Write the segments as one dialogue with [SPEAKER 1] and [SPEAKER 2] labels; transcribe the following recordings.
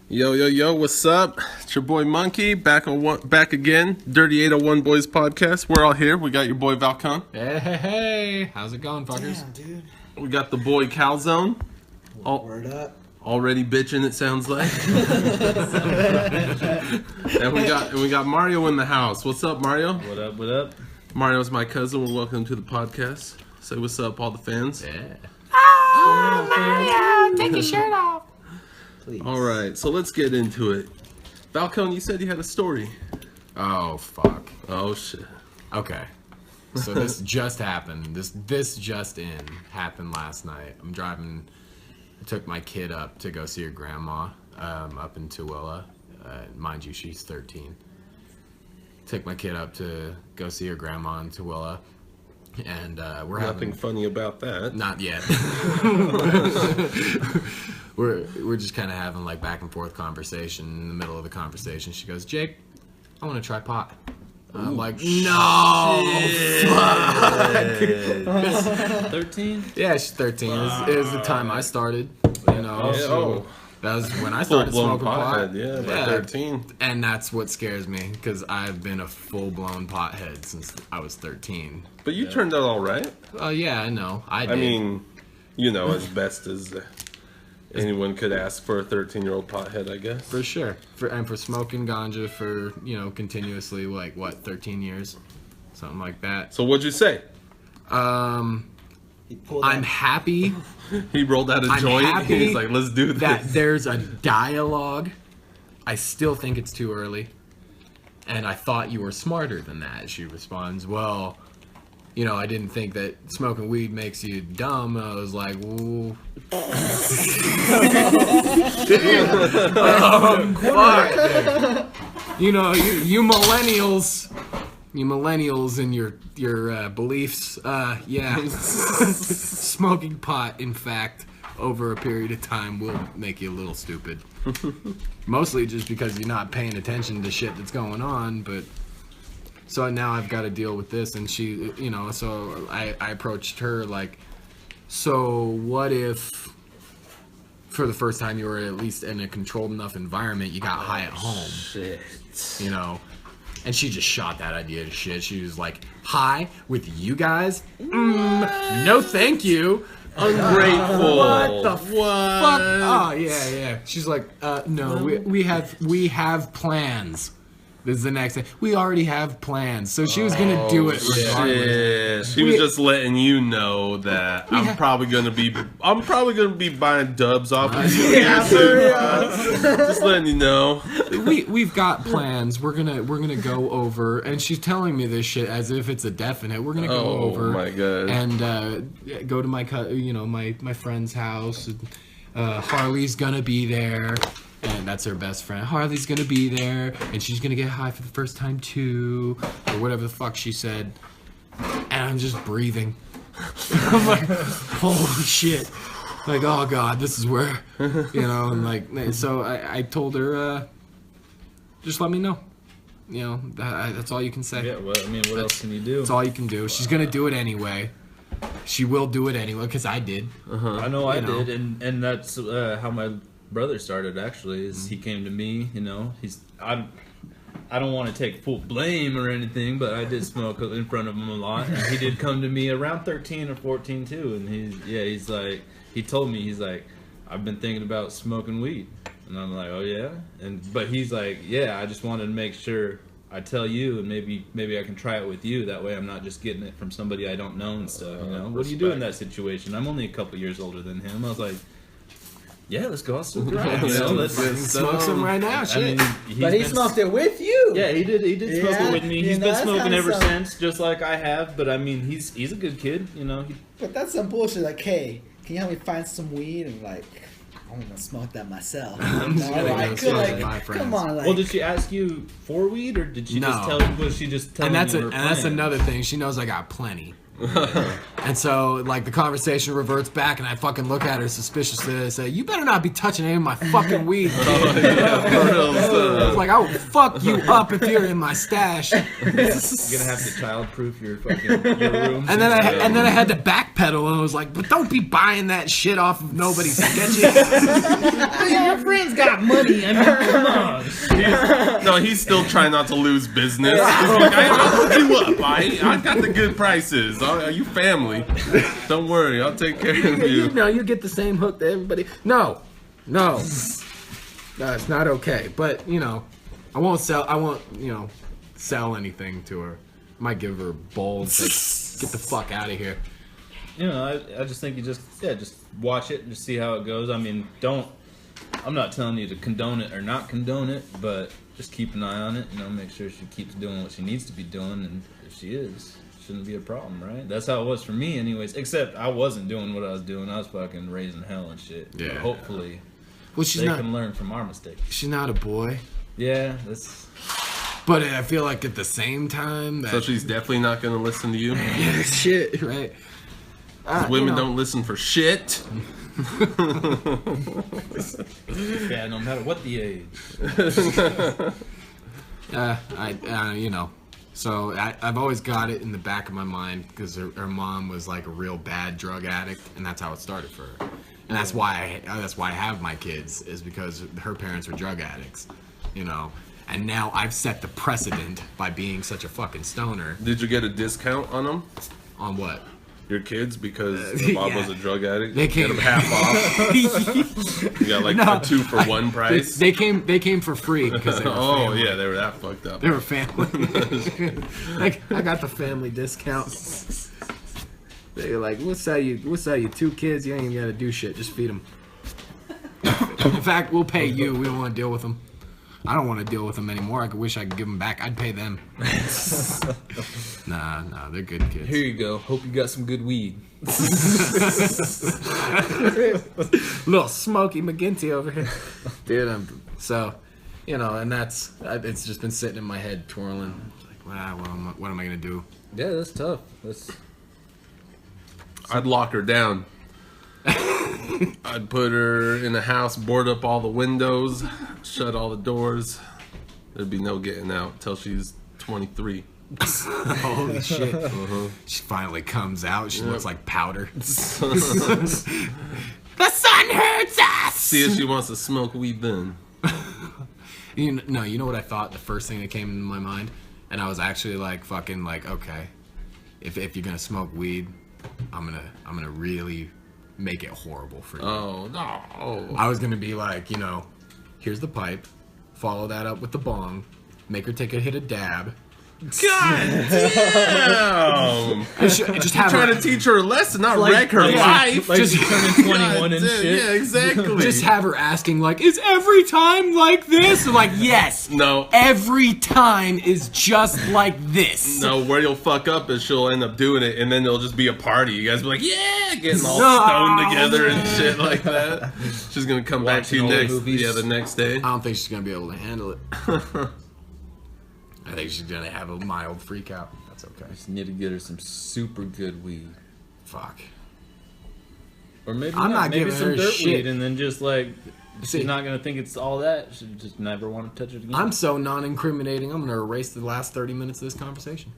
[SPEAKER 1] Yo, what's up? It's your boy Monkey, back again. Dirty 801 Boys Podcast. We're all here. We got your boy Valcon.
[SPEAKER 2] Hey. How's it going, fuckers?
[SPEAKER 3] Damn, dude.
[SPEAKER 1] We got the boy Calzone.
[SPEAKER 3] Word up.
[SPEAKER 1] Already bitching, it sounds like. and we got Mario in the house. What's up, Mario?
[SPEAKER 4] What up?
[SPEAKER 1] Mario's my cousin. Well, welcome to the podcast. Say what's up, all the fans.
[SPEAKER 2] Yeah.
[SPEAKER 5] Oh, Mario, take your shirt off.
[SPEAKER 3] Please.
[SPEAKER 1] All right, so let's get into it. Valcon, you said you had a story.
[SPEAKER 2] Oh, fuck.
[SPEAKER 1] Oh, shit.
[SPEAKER 2] Okay. So this just happened. This just happened last night. I'm driving. I took my kid up to go see her grandma up in Tooele. Mind you, she's 13. Took my kid up to go see her grandma in Tooele. And we're
[SPEAKER 1] Nothing
[SPEAKER 2] having...
[SPEAKER 1] funny about that.
[SPEAKER 2] Not yet. we're just kind of having like back and forth conversation. In the middle of the conversation, she goes, "Jake, I want to try pot." I'm like, "No, fuck."
[SPEAKER 4] 13?
[SPEAKER 2] Yeah, she's 13. It was the time I started. You know, so that was when I started
[SPEAKER 1] Full-blown
[SPEAKER 2] smoking pot.
[SPEAKER 1] pothead, yeah, by 13.
[SPEAKER 2] And that's what scares me because I've been a full-blown pothead since I was 13.
[SPEAKER 1] But you turned out all right.
[SPEAKER 2] Oh yeah, I know. I did.
[SPEAKER 1] I mean, you know, as best as anyone could ask for a 13-year-old pothead, I guess.
[SPEAKER 2] For sure. For smoking ganja for, continuously, 13 years? Something like that.
[SPEAKER 1] So what'd you say?
[SPEAKER 3] He pulled
[SPEAKER 2] I'm
[SPEAKER 3] out.
[SPEAKER 2] happy
[SPEAKER 1] He rolled out a
[SPEAKER 2] I'm
[SPEAKER 1] joint.
[SPEAKER 2] happy
[SPEAKER 1] He's like, let's do this.
[SPEAKER 2] that there's a dialogue. I still think it's too early. And I thought you were smarter than that. She responds, well, I didn't think that smoking weed makes you dumb. I was like, ooh. Fuck. You millennials and your beliefs, yeah. Smoking pot, in fact, over a period of time will make you a little stupid. Mostly just because you're not paying attention to shit that's going on, but... So now I've got to deal with this, and she, so I approached her like, so what if for the first time you were at least in a controlled enough environment, you got high at home,
[SPEAKER 1] Shit.
[SPEAKER 2] And she just shot that idea to shit. She was like, high with you guys? No thank you.
[SPEAKER 1] Ungrateful.
[SPEAKER 2] What the fuck? Oh, yeah. She's like, no, we have plans. This is the next thing. We already have plans. So she was going to do it regardless.
[SPEAKER 1] Yeah, she was just letting you know that I'm probably gonna be buying dubs off of you. Just letting you know.
[SPEAKER 2] We've got plans. We're gonna go over, and she's telling me this shit as if it's a definite. We're gonna go over.
[SPEAKER 1] Oh my god.
[SPEAKER 2] And go to my my friend's house. Harley's gonna be there. And that's her best friend. Harley's gonna be there, and she's gonna get high for the first time too, or whatever the fuck she said. And I'm just breathing. I'm like, holy shit! Like, oh god, this is where, and like, so I told her, just let me know. That's all you can say.
[SPEAKER 4] Yeah, well, I mean, what else can you do?
[SPEAKER 2] That's all you can do. She's gonna do it anyway. She will do it anyway, because I did.
[SPEAKER 4] I know I did, and that's how my brother started, actually, is he came to me, I don't want to take full blame or anything, but I did smoke in front of him a lot, and he did come to me around 13 or 14 too, and he's like, he told me, he's like, I've been thinking about smoking weed, and I'm like, oh yeah, but he's like, yeah, I just wanted to make sure I tell you, and maybe I can try it with you, that way I'm not just getting it from somebody I don't know and stuff, What do you do in that situation? I'm only a couple years older than him. I was like, yeah, let's go out to let's
[SPEAKER 2] smoke some right now. Shit.
[SPEAKER 3] But he smoked it with you.
[SPEAKER 4] Yeah, he did smoke
[SPEAKER 3] Yeah,
[SPEAKER 4] it with me.
[SPEAKER 3] you
[SPEAKER 4] He's
[SPEAKER 3] know,
[SPEAKER 4] been
[SPEAKER 3] that's
[SPEAKER 4] smoking
[SPEAKER 3] kinda
[SPEAKER 4] ever
[SPEAKER 3] something.
[SPEAKER 4] since, just like I have. But I mean, he's a good kid,
[SPEAKER 3] But that's some bullshit. Like, hey, can you help me find some weed? And like, I'm gonna smoke that myself.
[SPEAKER 2] I'm just gonna go smoke it with my friends.
[SPEAKER 3] Come on, like.
[SPEAKER 4] Well, did she ask you for weed, or did she
[SPEAKER 2] No.
[SPEAKER 4] just tell? Was she just telling
[SPEAKER 2] And
[SPEAKER 4] you her
[SPEAKER 2] that's
[SPEAKER 4] plan?
[SPEAKER 2] another thing. She knows I got plenty. And so, like, the conversation reverts back, and I fucking look at her suspiciously and I say, "You better not be touching any of my fucking weed." I was like, "I will fuck you up if you're in my stash."
[SPEAKER 4] You're gonna have to childproof your room.
[SPEAKER 2] And then I had to backpedal, and I was like, "But don't be buying that shit off of nobody's sketches."
[SPEAKER 4] Your friends got money. I mean, come on.
[SPEAKER 1] No, he's still trying not to lose business. He's like, I'll hook you up. I got the good prices. Are you family? Don't worry, I'll take care of you.
[SPEAKER 2] No, you get the same hook that everybody. No, it's not okay. But I won't sell anything to her. I might give her a bowl and say, "Get the fuck out of here."
[SPEAKER 4] I just think you just watch it and just see how it goes. I mean, I'm not telling you to condone it or not condone it, but just keep an eye on it. Make sure she keeps doing what she needs to be doing, and if she is, it shouldn't be a problem, right? That's how it was for me, anyways. Except I wasn't doing what I was doing. I was fucking raising hell and shit.
[SPEAKER 2] Yeah.
[SPEAKER 4] But hopefully,
[SPEAKER 2] Well,
[SPEAKER 4] they can learn from our mistakes.
[SPEAKER 2] She's not a boy.
[SPEAKER 4] Yeah, that's.
[SPEAKER 2] But I feel like at the same time that
[SPEAKER 1] So she's definitely not going to listen to you.
[SPEAKER 2] yeah, shit, right?
[SPEAKER 1] Women don't listen for shit.
[SPEAKER 4] Yeah, no matter what the age.
[SPEAKER 2] So I've always got it in the back of my mind because her mom was like a real bad drug addict, and that's how it started for her. And that's why I have my kids, is because her parents were drug addicts, And now I've set the precedent by being such a fucking stoner.
[SPEAKER 1] Did you get a discount on them?
[SPEAKER 2] On what?
[SPEAKER 1] Your kids, because Bob was a drug addict.
[SPEAKER 2] They came
[SPEAKER 1] get them half off. You got like a 2 for 1 price.
[SPEAKER 2] They came for free because they were family.
[SPEAKER 1] Yeah, they were that fucked up.
[SPEAKER 2] They were family. I got the family discount. They were like, "We'll sell you 2 kids. You ain't even gotta do shit. Just feed them. In fact, we'll pay you. We don't want to deal with them. I don't want to deal with them anymore. I wish I could give them back. I'd pay them." Nah, they're good kids.
[SPEAKER 4] Here you go. Hope you got some good weed.
[SPEAKER 2] Little Smokey McGinty over here, dude. And that's it's just been sitting in my head twirling. Like, wow, what am I gonna do?
[SPEAKER 4] Yeah, that's tough.
[SPEAKER 1] I'd lock her down. I'd put her in a house, board up all the windows, shut all the doors. There'd be no getting out till she's 23.
[SPEAKER 2] Holy shit! She finally comes out. She looks like powder. The sun hurts us.
[SPEAKER 1] See if she wants to smoke weed then.
[SPEAKER 2] You know what I thought? The first thing that came into my mind, and I was actually like, fucking like, okay, if you're gonna smoke weed, I'm gonna really make it horrible for you.
[SPEAKER 1] Oh no!
[SPEAKER 2] I was gonna be like, here's the pipe, follow that up with the bong, make her take a hit of dab.
[SPEAKER 1] God damn!
[SPEAKER 2] Just have
[SPEAKER 1] Trying
[SPEAKER 2] her,
[SPEAKER 1] to teach her a lesson, not wreck her life.
[SPEAKER 4] Like she's turning 21 and
[SPEAKER 1] God,
[SPEAKER 4] shit.
[SPEAKER 1] Yeah, exactly.
[SPEAKER 2] just have her asking like, is every time like this? I'm like, yes.
[SPEAKER 1] No.
[SPEAKER 2] Every time is just like this.
[SPEAKER 1] No, where you'll fuck up is she'll end up doing it, and then it'll just be a party. You guys be like, yeah, getting all stoned together and shit like that. She's gonna come back to you
[SPEAKER 4] Watching all the movies.
[SPEAKER 1] the next day.
[SPEAKER 2] I don't think she's gonna be able to handle it. I think she's gonna have a mild freak out. That's okay.
[SPEAKER 4] Just need to get her some super good weed.
[SPEAKER 2] Fuck.
[SPEAKER 4] Or maybe
[SPEAKER 2] I'm not
[SPEAKER 4] maybe
[SPEAKER 2] giving
[SPEAKER 4] some
[SPEAKER 2] her
[SPEAKER 4] dirt
[SPEAKER 2] shit.
[SPEAKER 4] weed, and then just like
[SPEAKER 2] See-
[SPEAKER 4] she's not gonna think it's all that. She'll just never want to touch it again.
[SPEAKER 2] I'm so non-incriminating. I'm gonna erase the last 30 minutes of this conversation.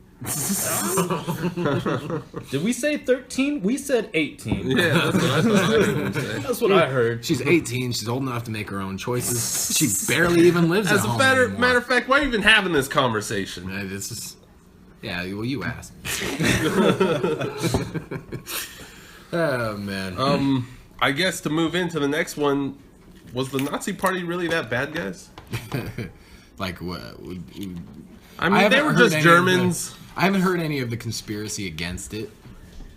[SPEAKER 4] Did we say 13? We said 18.
[SPEAKER 1] Yeah, that's what I thought I heard him say.
[SPEAKER 4] That's what I heard.
[SPEAKER 2] She's 18. She's old enough to make her own choices. She barely even lives
[SPEAKER 1] As
[SPEAKER 2] at
[SPEAKER 1] a
[SPEAKER 2] home
[SPEAKER 1] matter
[SPEAKER 2] anymore.
[SPEAKER 1] of fact, why are you even having this conversation?
[SPEAKER 2] This is, yeah. Well, you asked. Oh man.
[SPEAKER 1] I guess to move into the next one, was the Nazi Party really that bad, guys?
[SPEAKER 2] Like what?
[SPEAKER 1] I mean, they were just Germans.
[SPEAKER 2] I haven't heard any of the conspiracy against it,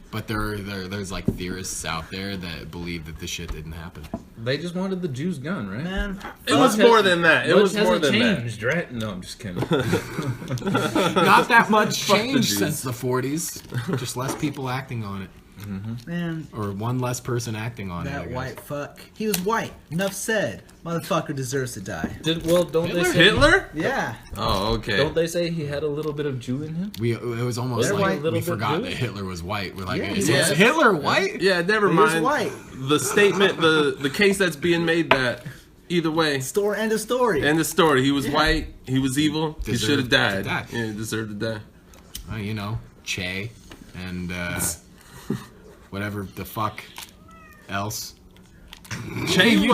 [SPEAKER 2] but there's like theorists out there that believe that this shit didn't happen.
[SPEAKER 4] They just wanted the Jews gone, right?
[SPEAKER 3] Man,
[SPEAKER 1] It was more than that. It was more than that.
[SPEAKER 4] changed, right? No, I'm just kidding.
[SPEAKER 2] Not that much
[SPEAKER 1] the
[SPEAKER 2] changed
[SPEAKER 1] Jews.
[SPEAKER 2] since the 40s. Just less people acting on it.
[SPEAKER 3] Man,
[SPEAKER 2] Or one less person acting on it. I
[SPEAKER 3] that
[SPEAKER 2] guess.
[SPEAKER 3] white fuck. He was white. Enough said. Motherfucker deserves to die.
[SPEAKER 4] Don't they say
[SPEAKER 1] Hitler?
[SPEAKER 3] Yeah.
[SPEAKER 1] Oh, okay.
[SPEAKER 4] Don't they say he had a little bit of Jew in him?
[SPEAKER 2] It was almost
[SPEAKER 4] They're
[SPEAKER 2] like
[SPEAKER 4] white, little
[SPEAKER 2] we
[SPEAKER 4] bit
[SPEAKER 2] forgot
[SPEAKER 4] Jewish.
[SPEAKER 2] that Hitler was white. We're like,
[SPEAKER 3] Yeah,
[SPEAKER 2] is
[SPEAKER 3] he was.
[SPEAKER 2] Hitler white?
[SPEAKER 1] Yeah, never
[SPEAKER 3] He was
[SPEAKER 1] mind.
[SPEAKER 3] white.
[SPEAKER 1] The statement, the case that's being made that either way,
[SPEAKER 3] End of story.
[SPEAKER 1] end of story. He was white. He was evil. He should have
[SPEAKER 2] Deserved to
[SPEAKER 1] died.
[SPEAKER 2] die.
[SPEAKER 1] Yeah, he deserved to die.
[SPEAKER 2] You know, Che and whatever the fuck else.
[SPEAKER 1] Che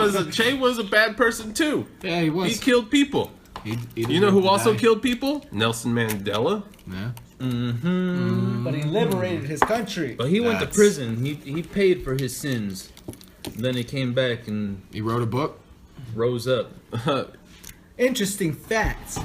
[SPEAKER 1] was a bad person too.
[SPEAKER 2] Yeah, he was.
[SPEAKER 1] He killed people.
[SPEAKER 2] He
[SPEAKER 1] You know who
[SPEAKER 2] deserved to
[SPEAKER 1] also
[SPEAKER 2] die.
[SPEAKER 1] killed people? Nelson Mandela.
[SPEAKER 2] Yeah.
[SPEAKER 3] But he liberated his country.
[SPEAKER 4] But he went to
[SPEAKER 2] That's-
[SPEAKER 4] prison. He paid for his sins. Then he came back and
[SPEAKER 2] He wrote a book.
[SPEAKER 4] rose up.
[SPEAKER 3] Interesting facts.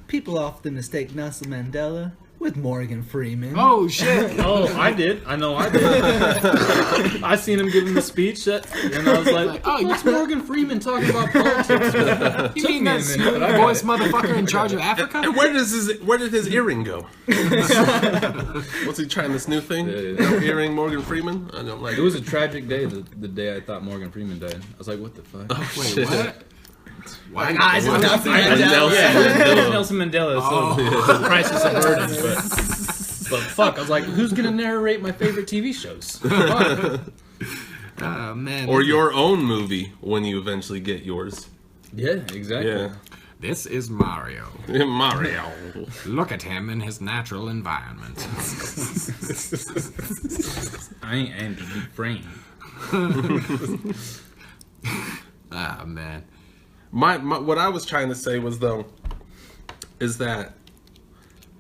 [SPEAKER 3] People often mistake Nelson Mandela with Morgan Freeman.
[SPEAKER 2] Oh shit!
[SPEAKER 4] Oh, I did. I know I did. I seen him giving the speech, and I was like,
[SPEAKER 2] Oh,
[SPEAKER 4] "What's Morgan Freeman talking about politics?"
[SPEAKER 2] You mean
[SPEAKER 4] me a
[SPEAKER 2] that
[SPEAKER 4] minute,
[SPEAKER 2] smooth
[SPEAKER 4] but I got
[SPEAKER 2] voice
[SPEAKER 4] it.
[SPEAKER 2] motherfucker in charge of Africa?
[SPEAKER 1] And where did his earring go? What's he trying this new thing?
[SPEAKER 4] Yeah.
[SPEAKER 1] No earring, Morgan Freeman. I don't like
[SPEAKER 4] It was a tragic day. The day I thought Morgan Freeman died, I was like, "What the fuck?"
[SPEAKER 2] Wait,
[SPEAKER 1] Shit.
[SPEAKER 2] what? Why?
[SPEAKER 3] Eyes of Nelson
[SPEAKER 1] And
[SPEAKER 3] Mandela.
[SPEAKER 1] Nelson
[SPEAKER 4] Nelson Mandela. So
[SPEAKER 2] Oh.
[SPEAKER 4] the crisis averted. But fuck, I was like, "Who's gonna narrate my favorite TV shows?"
[SPEAKER 2] Oh man.
[SPEAKER 1] Or your own movie when you eventually get yours.
[SPEAKER 4] Yeah, exactly.
[SPEAKER 1] Yeah.
[SPEAKER 2] This is Mario.
[SPEAKER 1] Mario.
[SPEAKER 2] Look at him in his natural environment.
[SPEAKER 4] I ain't Andy Dufresne.
[SPEAKER 2] Ah man.
[SPEAKER 1] My what I was trying to say was though is that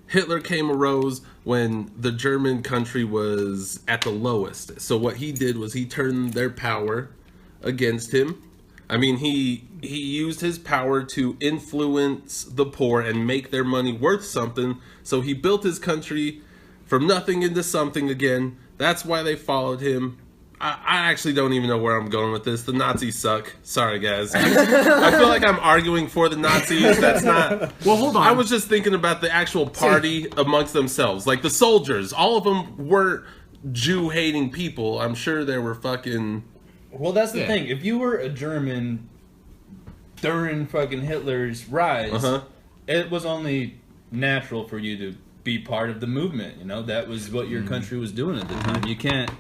[SPEAKER 1] Hitler arose when the German country was at the lowest. So what he did was he turned their power against him. I mean, he used his power to influence the poor and make their money worth something. So he built his country from nothing into something again. That's why they followed him. I actually don't even know where I'm going with this. The Nazis suck. Sorry, guys. I feel like I'm arguing for the Nazis. That's not...
[SPEAKER 2] Well, hold on.
[SPEAKER 1] I was just thinking about the actual party amongst themselves. Like the soldiers. All of them weren't Jew-hating people. I'm sure there were fucking...
[SPEAKER 4] Well, that's the
[SPEAKER 2] Yeah.
[SPEAKER 4] thing. If you were a German during fucking Hitler's rise,
[SPEAKER 1] Uh-huh.
[SPEAKER 4] it was only natural for you to be part of the movement. You know, that was what your country was doing at the time. You can't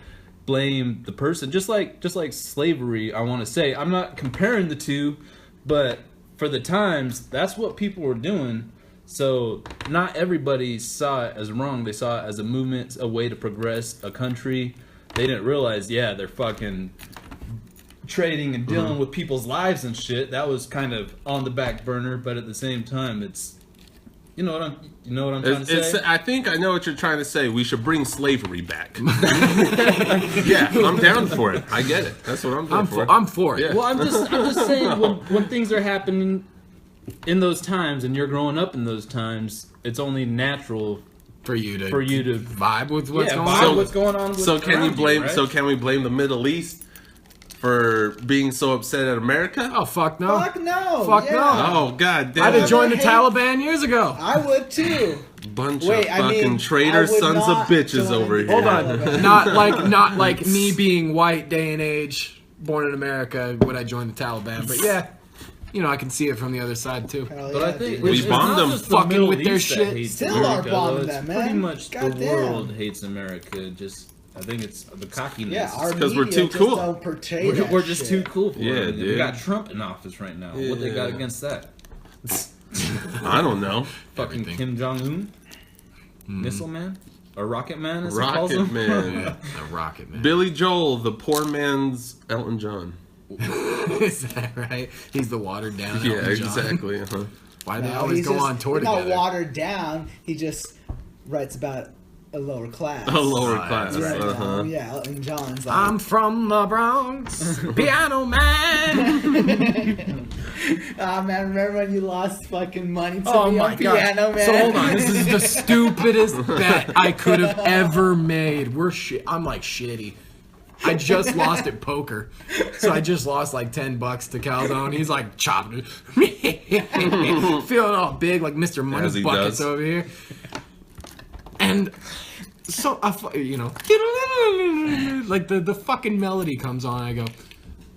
[SPEAKER 4] blame the person. Just like slavery, I want to say. I'm not comparing the two, but for the times, that's what people were doing. So not everybody saw it as wrong. They saw it as a movement, a way to progress a country. They didn't realize, they're fucking trading and dealing with people's lives and shit. That was kind of on the back burner, but at the same time, it's you know what I'm trying to say.
[SPEAKER 1] I think I know what you're trying to say. We should bring slavery back. Yeah, I'm down for it. I get it. That's what I'm doing for.
[SPEAKER 2] I'm for it.
[SPEAKER 1] Yeah.
[SPEAKER 4] Well, I'm just saying when things are happening in those times and you're growing up in those times, it's only natural
[SPEAKER 2] For you to vibe with what's going
[SPEAKER 4] vibe
[SPEAKER 2] on.
[SPEAKER 4] what's going on.
[SPEAKER 1] So can you
[SPEAKER 4] around
[SPEAKER 1] blame?
[SPEAKER 4] right?
[SPEAKER 1] So can we blame the Middle East for being so upset at America?
[SPEAKER 2] Oh fuck no!
[SPEAKER 3] Fuck no.
[SPEAKER 2] Fuck
[SPEAKER 3] yeah.
[SPEAKER 2] no.
[SPEAKER 1] Oh god damn!
[SPEAKER 2] I'd have joined the
[SPEAKER 3] hate-
[SPEAKER 2] Taliban years ago.
[SPEAKER 3] I would too.
[SPEAKER 1] Bunch
[SPEAKER 3] Wait,
[SPEAKER 1] of
[SPEAKER 3] I
[SPEAKER 1] fucking
[SPEAKER 3] mean,
[SPEAKER 1] traitor
[SPEAKER 3] I would
[SPEAKER 1] sons of
[SPEAKER 3] not
[SPEAKER 1] bitches
[SPEAKER 3] join
[SPEAKER 1] over
[SPEAKER 3] the
[SPEAKER 1] here.
[SPEAKER 2] Hold
[SPEAKER 3] Taliban.
[SPEAKER 2] on, not like me being white, day and age, born in America. Would I join the Taliban? But yeah, you know I can see it from the other side too.
[SPEAKER 3] Hell
[SPEAKER 4] But
[SPEAKER 3] yeah,
[SPEAKER 4] I think
[SPEAKER 3] dude.
[SPEAKER 1] We
[SPEAKER 4] it's
[SPEAKER 1] bombed
[SPEAKER 4] not
[SPEAKER 1] them.
[SPEAKER 4] just the
[SPEAKER 2] Fucking
[SPEAKER 4] Middle
[SPEAKER 2] with their
[SPEAKER 4] East that
[SPEAKER 2] shit.
[SPEAKER 4] hates
[SPEAKER 3] Still
[SPEAKER 4] America,
[SPEAKER 3] are bombing
[SPEAKER 4] though.
[SPEAKER 3] them,
[SPEAKER 4] It's
[SPEAKER 3] man.
[SPEAKER 4] pretty much the
[SPEAKER 3] Goddamn.
[SPEAKER 4] world hates America. Just I think it's the cockiness.
[SPEAKER 3] Yeah, our
[SPEAKER 1] 'cause we're
[SPEAKER 3] media
[SPEAKER 1] too
[SPEAKER 3] just
[SPEAKER 1] cool.
[SPEAKER 3] Don't portray that
[SPEAKER 4] we're just
[SPEAKER 3] shit.
[SPEAKER 4] too cool for
[SPEAKER 1] Yeah,
[SPEAKER 4] it. We
[SPEAKER 1] dude.
[SPEAKER 4] got Trump in office right now. What they got
[SPEAKER 1] Yeah.
[SPEAKER 4] against that?
[SPEAKER 1] I don't know.
[SPEAKER 4] Fucking
[SPEAKER 2] Everything.
[SPEAKER 4] Kim Jong Un, Missile Man, or Rocket Man, as he calls
[SPEAKER 1] Rocket
[SPEAKER 4] him.
[SPEAKER 1] Man.
[SPEAKER 2] Yeah, the rocket man.
[SPEAKER 1] Billy Joel, the poor man's Elton John.
[SPEAKER 2] Is that right? He's the watered down.
[SPEAKER 1] Yeah,
[SPEAKER 2] Elton John.
[SPEAKER 1] exactly. Uh-huh.
[SPEAKER 2] Why they
[SPEAKER 3] No,
[SPEAKER 2] always
[SPEAKER 3] he's
[SPEAKER 2] go
[SPEAKER 3] just-
[SPEAKER 2] on tour
[SPEAKER 3] he's not
[SPEAKER 2] together?
[SPEAKER 3] watered down. He just writes about a lower class.
[SPEAKER 1] A lower
[SPEAKER 2] Right,
[SPEAKER 1] class.
[SPEAKER 3] Right,
[SPEAKER 1] Uh-huh.
[SPEAKER 3] yeah, Elton John's like,
[SPEAKER 2] I'm from the Bronx, piano man.
[SPEAKER 3] ah man, remember when you lost fucking money to
[SPEAKER 2] Oh
[SPEAKER 3] me
[SPEAKER 2] my
[SPEAKER 3] on piano,
[SPEAKER 2] god!
[SPEAKER 3] man?
[SPEAKER 2] So hold on, this is the stupidest bet I could have ever made. I'm like shitty. I just lost at poker, so I just lost like $10 to Caldone. He's like chopping it, feeling all big like Mr.
[SPEAKER 1] As
[SPEAKER 2] Money
[SPEAKER 1] he
[SPEAKER 2] Buckets
[SPEAKER 1] does.
[SPEAKER 2] over here. And so you know, like the fucking melody comes on. I go,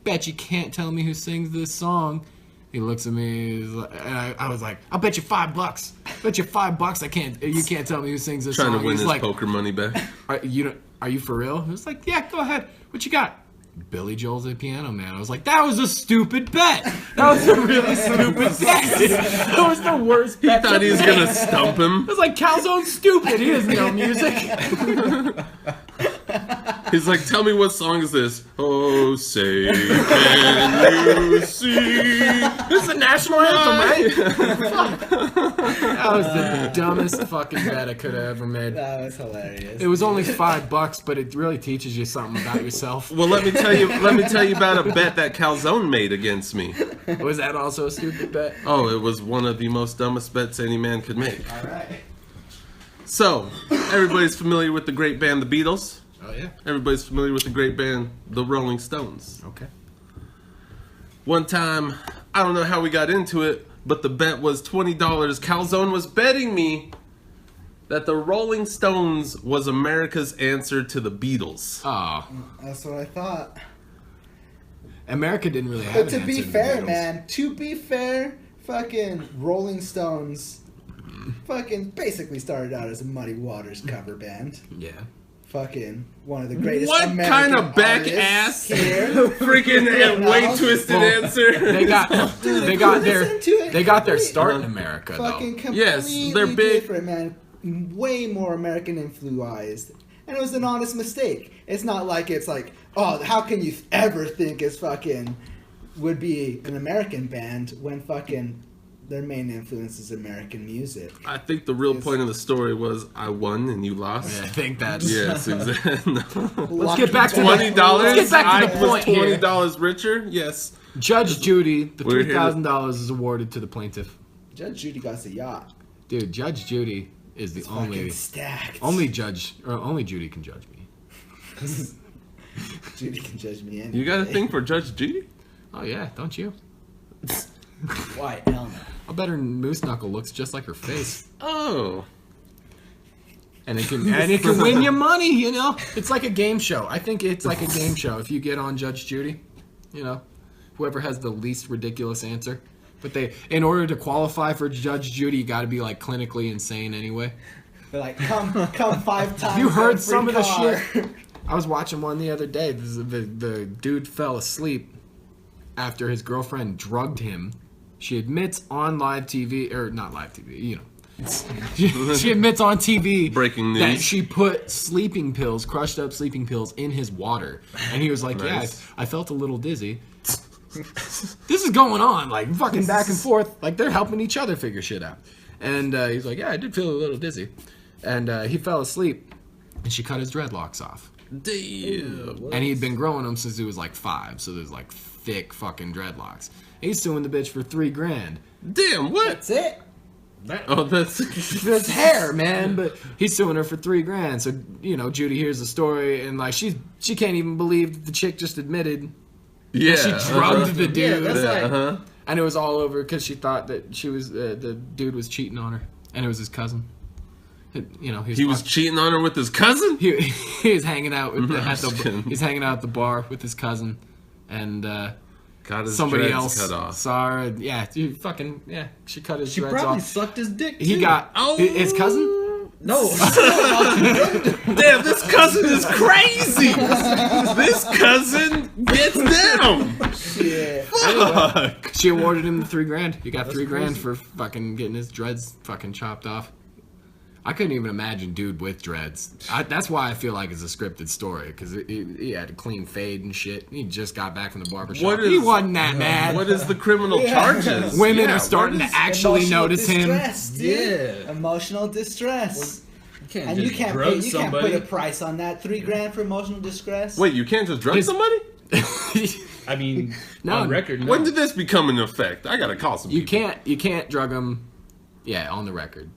[SPEAKER 2] bet you can't tell me who sings this song. He looks at me, and I was like, I'll bet you $5. Bet you $5 you can't tell me who sings this
[SPEAKER 1] Trying
[SPEAKER 2] song.
[SPEAKER 1] to win
[SPEAKER 2] He's
[SPEAKER 1] his
[SPEAKER 2] like,
[SPEAKER 1] poker money back.
[SPEAKER 2] are you for real? He was like, yeah, go ahead. What you got? Billy Joel's a Piano Man. I was like, that was a stupid bet. That was a really stupid bet. That was the worst
[SPEAKER 1] He
[SPEAKER 2] bet.
[SPEAKER 1] thought he was gonna stump him.
[SPEAKER 2] It was like, Calzone's stupid. He doesn't know music.
[SPEAKER 1] He's like, tell me what song is this? Oh, say can you see?
[SPEAKER 2] This is the national anthem, right? That was the dumbest fucking bet I could have ever made.
[SPEAKER 3] That was hilarious.
[SPEAKER 2] It was only $5, but it really teaches you something about yourself.
[SPEAKER 1] Well, let me tell you about a bet that Calzone made against me.
[SPEAKER 2] Was that also a stupid bet?
[SPEAKER 1] Oh, it was one of the most dumbest bets any man could make.
[SPEAKER 3] All right.
[SPEAKER 1] So, everybody's familiar with the great band The Beatles.
[SPEAKER 2] Oh, yeah.
[SPEAKER 1] Everybody's familiar with the great band The Rolling Stones.
[SPEAKER 2] Okay.
[SPEAKER 1] One time, I don't know how we got into it, but the bet was $20. Calzone was betting me that the Rolling Stones was America's answer to the Beatles.
[SPEAKER 2] Oh,
[SPEAKER 3] That's what I thought.
[SPEAKER 2] America didn't really have
[SPEAKER 3] But
[SPEAKER 2] an
[SPEAKER 3] to be
[SPEAKER 2] answer the
[SPEAKER 3] fair,
[SPEAKER 2] Beatles.
[SPEAKER 3] man, to be fair, fucking Rolling Stones fucking basically started out as a Muddy Waters cover band.
[SPEAKER 2] Yeah.
[SPEAKER 3] Fucking one of the greatest
[SPEAKER 1] What
[SPEAKER 3] American
[SPEAKER 1] kind of back
[SPEAKER 3] artists
[SPEAKER 1] ass
[SPEAKER 3] here.
[SPEAKER 1] freaking way twisted
[SPEAKER 2] Well,
[SPEAKER 1] answer?
[SPEAKER 2] They got
[SPEAKER 3] listen to it.
[SPEAKER 2] they got their start in America
[SPEAKER 3] Fucking
[SPEAKER 2] though.
[SPEAKER 3] completely
[SPEAKER 1] Yes, they're big.
[SPEAKER 3] different, man. Way more American influenced. And it was an honest mistake. It's not like it's like, oh, how can you ever think it's fucking would be an American band when fucking their main influence is American music.
[SPEAKER 1] I think the real point of the story was I won and you lost.
[SPEAKER 2] Yeah, I think that's
[SPEAKER 1] Yes, exactly.
[SPEAKER 2] Let's get back to
[SPEAKER 1] $20.
[SPEAKER 2] Let's get back to the
[SPEAKER 1] I
[SPEAKER 2] point
[SPEAKER 1] was
[SPEAKER 2] here.
[SPEAKER 1] $20 richer. Yes.
[SPEAKER 2] Judge Judy, the
[SPEAKER 1] We're here to-
[SPEAKER 2] $3,000 is awarded to the plaintiff.
[SPEAKER 3] Judge Judy got the yacht.
[SPEAKER 2] Dude, Judge Judy is the
[SPEAKER 3] Fucking stacked.
[SPEAKER 2] only Judy can judge me.
[SPEAKER 3] Judy can judge me any
[SPEAKER 1] You got a
[SPEAKER 3] day.
[SPEAKER 1] thing for Judge Judy?
[SPEAKER 2] Oh yeah, don't you?
[SPEAKER 3] Why? Hell no.
[SPEAKER 2] I bet her moose knuckle looks just like her face.
[SPEAKER 1] Oh.
[SPEAKER 2] And it can win you money, you know? It's like a game show. I think it's like a game show. If you get on Judge Judy, you know, whoever has the least ridiculous answer. But in order to qualify for Judge Judy, you got to be like clinically insane anyway.
[SPEAKER 3] They're like, come 5 times.
[SPEAKER 2] You heard
[SPEAKER 3] get a
[SPEAKER 2] some
[SPEAKER 3] free
[SPEAKER 2] of the
[SPEAKER 3] car.
[SPEAKER 2] shit. I was watching one the other day. The dude fell asleep after his girlfriend drugged him. She admits on live TV, or not live TV, you know. She admits on TV
[SPEAKER 1] Breaking news.
[SPEAKER 2] that she put sleeping pills, crushed up sleeping pills, in his water. And he was like,
[SPEAKER 1] Nice.
[SPEAKER 2] yeah, I felt a little dizzy. This is going on, like fucking back and forth. Like they're helping each other figure shit out. And he's like, yeah, I did feel a little dizzy. And he fell asleep, and she cut his dreadlocks off.
[SPEAKER 1] Damn.
[SPEAKER 2] And he'd been growing them since he was like 5, so there's like thick fucking dreadlocks. He's suing the bitch for $3,000.
[SPEAKER 1] Damn, what?
[SPEAKER 3] That's it.
[SPEAKER 1] Oh, that's...
[SPEAKER 2] There's hair, man, but he's suing her for $3,000. So you know, Judy hears the story, and like she can't even believe that the chick just admitted
[SPEAKER 1] Yeah.
[SPEAKER 2] she drugged the dude,
[SPEAKER 3] Yeah, that's like-
[SPEAKER 1] Uh-huh.
[SPEAKER 2] and it was all over because she thought that she was the dude was cheating on her, and it was his cousin. You know,
[SPEAKER 1] He was cheating on her with his cousin?
[SPEAKER 2] he was hanging out with
[SPEAKER 1] I'm just kidding.
[SPEAKER 2] he's hanging out at the bar with his cousin, and
[SPEAKER 1] Got his
[SPEAKER 2] somebody
[SPEAKER 1] dreads
[SPEAKER 2] else
[SPEAKER 1] cut off.
[SPEAKER 2] saw her. Yeah, dude, fucking yeah. She cut his
[SPEAKER 4] She
[SPEAKER 2] dreads
[SPEAKER 4] probably
[SPEAKER 2] off.
[SPEAKER 4] sucked his dick.
[SPEAKER 2] He
[SPEAKER 4] too.
[SPEAKER 2] got
[SPEAKER 1] Oh.
[SPEAKER 2] his cousin.
[SPEAKER 4] no.
[SPEAKER 1] Damn, this cousin is crazy! This cousin gets down!
[SPEAKER 3] Yeah.
[SPEAKER 1] Fuck!
[SPEAKER 2] She awarded him the $3,000. He got $3,000 for fucking getting his dreads fucking chopped off. I couldn't even imagine dude with dreads. That's why I feel like it's a scripted story, because he had a clean fade and shit. He just got back from the barbershop.
[SPEAKER 1] What is-
[SPEAKER 2] He wasn't that mad.
[SPEAKER 1] What is the criminal charges?
[SPEAKER 2] Women
[SPEAKER 1] Yeah,
[SPEAKER 2] are starting
[SPEAKER 1] what
[SPEAKER 2] to
[SPEAKER 1] is-
[SPEAKER 2] actually
[SPEAKER 3] Emotional
[SPEAKER 2] notice him.
[SPEAKER 3] distress, dude.
[SPEAKER 4] Yeah.
[SPEAKER 3] Emotional distress.
[SPEAKER 4] You can't
[SPEAKER 3] And
[SPEAKER 4] just
[SPEAKER 3] you can't
[SPEAKER 4] drug
[SPEAKER 3] put
[SPEAKER 4] somebody.
[SPEAKER 3] a price on that. $3,000 for emotional distress.
[SPEAKER 1] Wait, you can't just drug
[SPEAKER 2] His-
[SPEAKER 1] somebody?
[SPEAKER 4] I mean,
[SPEAKER 2] No.
[SPEAKER 4] on record. No.
[SPEAKER 1] When did this become in effect? I gotta call some
[SPEAKER 2] You
[SPEAKER 1] people.
[SPEAKER 2] can't drug him. Yeah, on the record.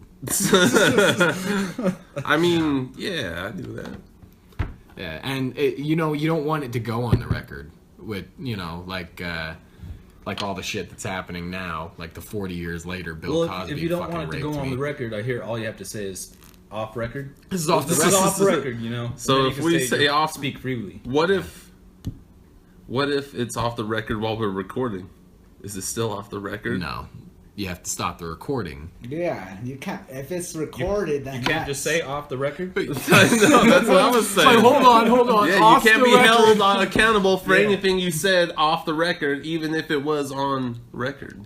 [SPEAKER 1] I mean, yeah, I do that.
[SPEAKER 2] Yeah, and you know, you don't want it to go on the record with, you know, like all the shit that's happening now, like the 40 years later Bill
[SPEAKER 4] Well,
[SPEAKER 2] Cosby
[SPEAKER 4] if you don't
[SPEAKER 2] fucking
[SPEAKER 4] want it to
[SPEAKER 2] raped
[SPEAKER 4] go on
[SPEAKER 2] me.
[SPEAKER 4] the record, I hear all you have to say is off record.
[SPEAKER 2] This is off the
[SPEAKER 4] This is
[SPEAKER 2] record.
[SPEAKER 4] off record, you know.
[SPEAKER 1] So
[SPEAKER 4] Then you
[SPEAKER 1] if
[SPEAKER 4] can
[SPEAKER 1] we say
[SPEAKER 4] you're-
[SPEAKER 1] off-
[SPEAKER 4] speak freely.
[SPEAKER 1] What if it's off the record while we're recording? Is it still off the record?
[SPEAKER 2] No, you have to stop the recording.
[SPEAKER 3] Yeah, you can't. If it's recorded, then
[SPEAKER 4] You can't just say off the record.
[SPEAKER 1] I know, that's what I was saying.
[SPEAKER 2] Like, hold on.
[SPEAKER 1] Yeah, you
[SPEAKER 2] Off
[SPEAKER 1] can't
[SPEAKER 2] the
[SPEAKER 1] be
[SPEAKER 2] record.
[SPEAKER 1] held accountable for
[SPEAKER 4] Yeah.
[SPEAKER 1] anything you said off the record, even if it was on record.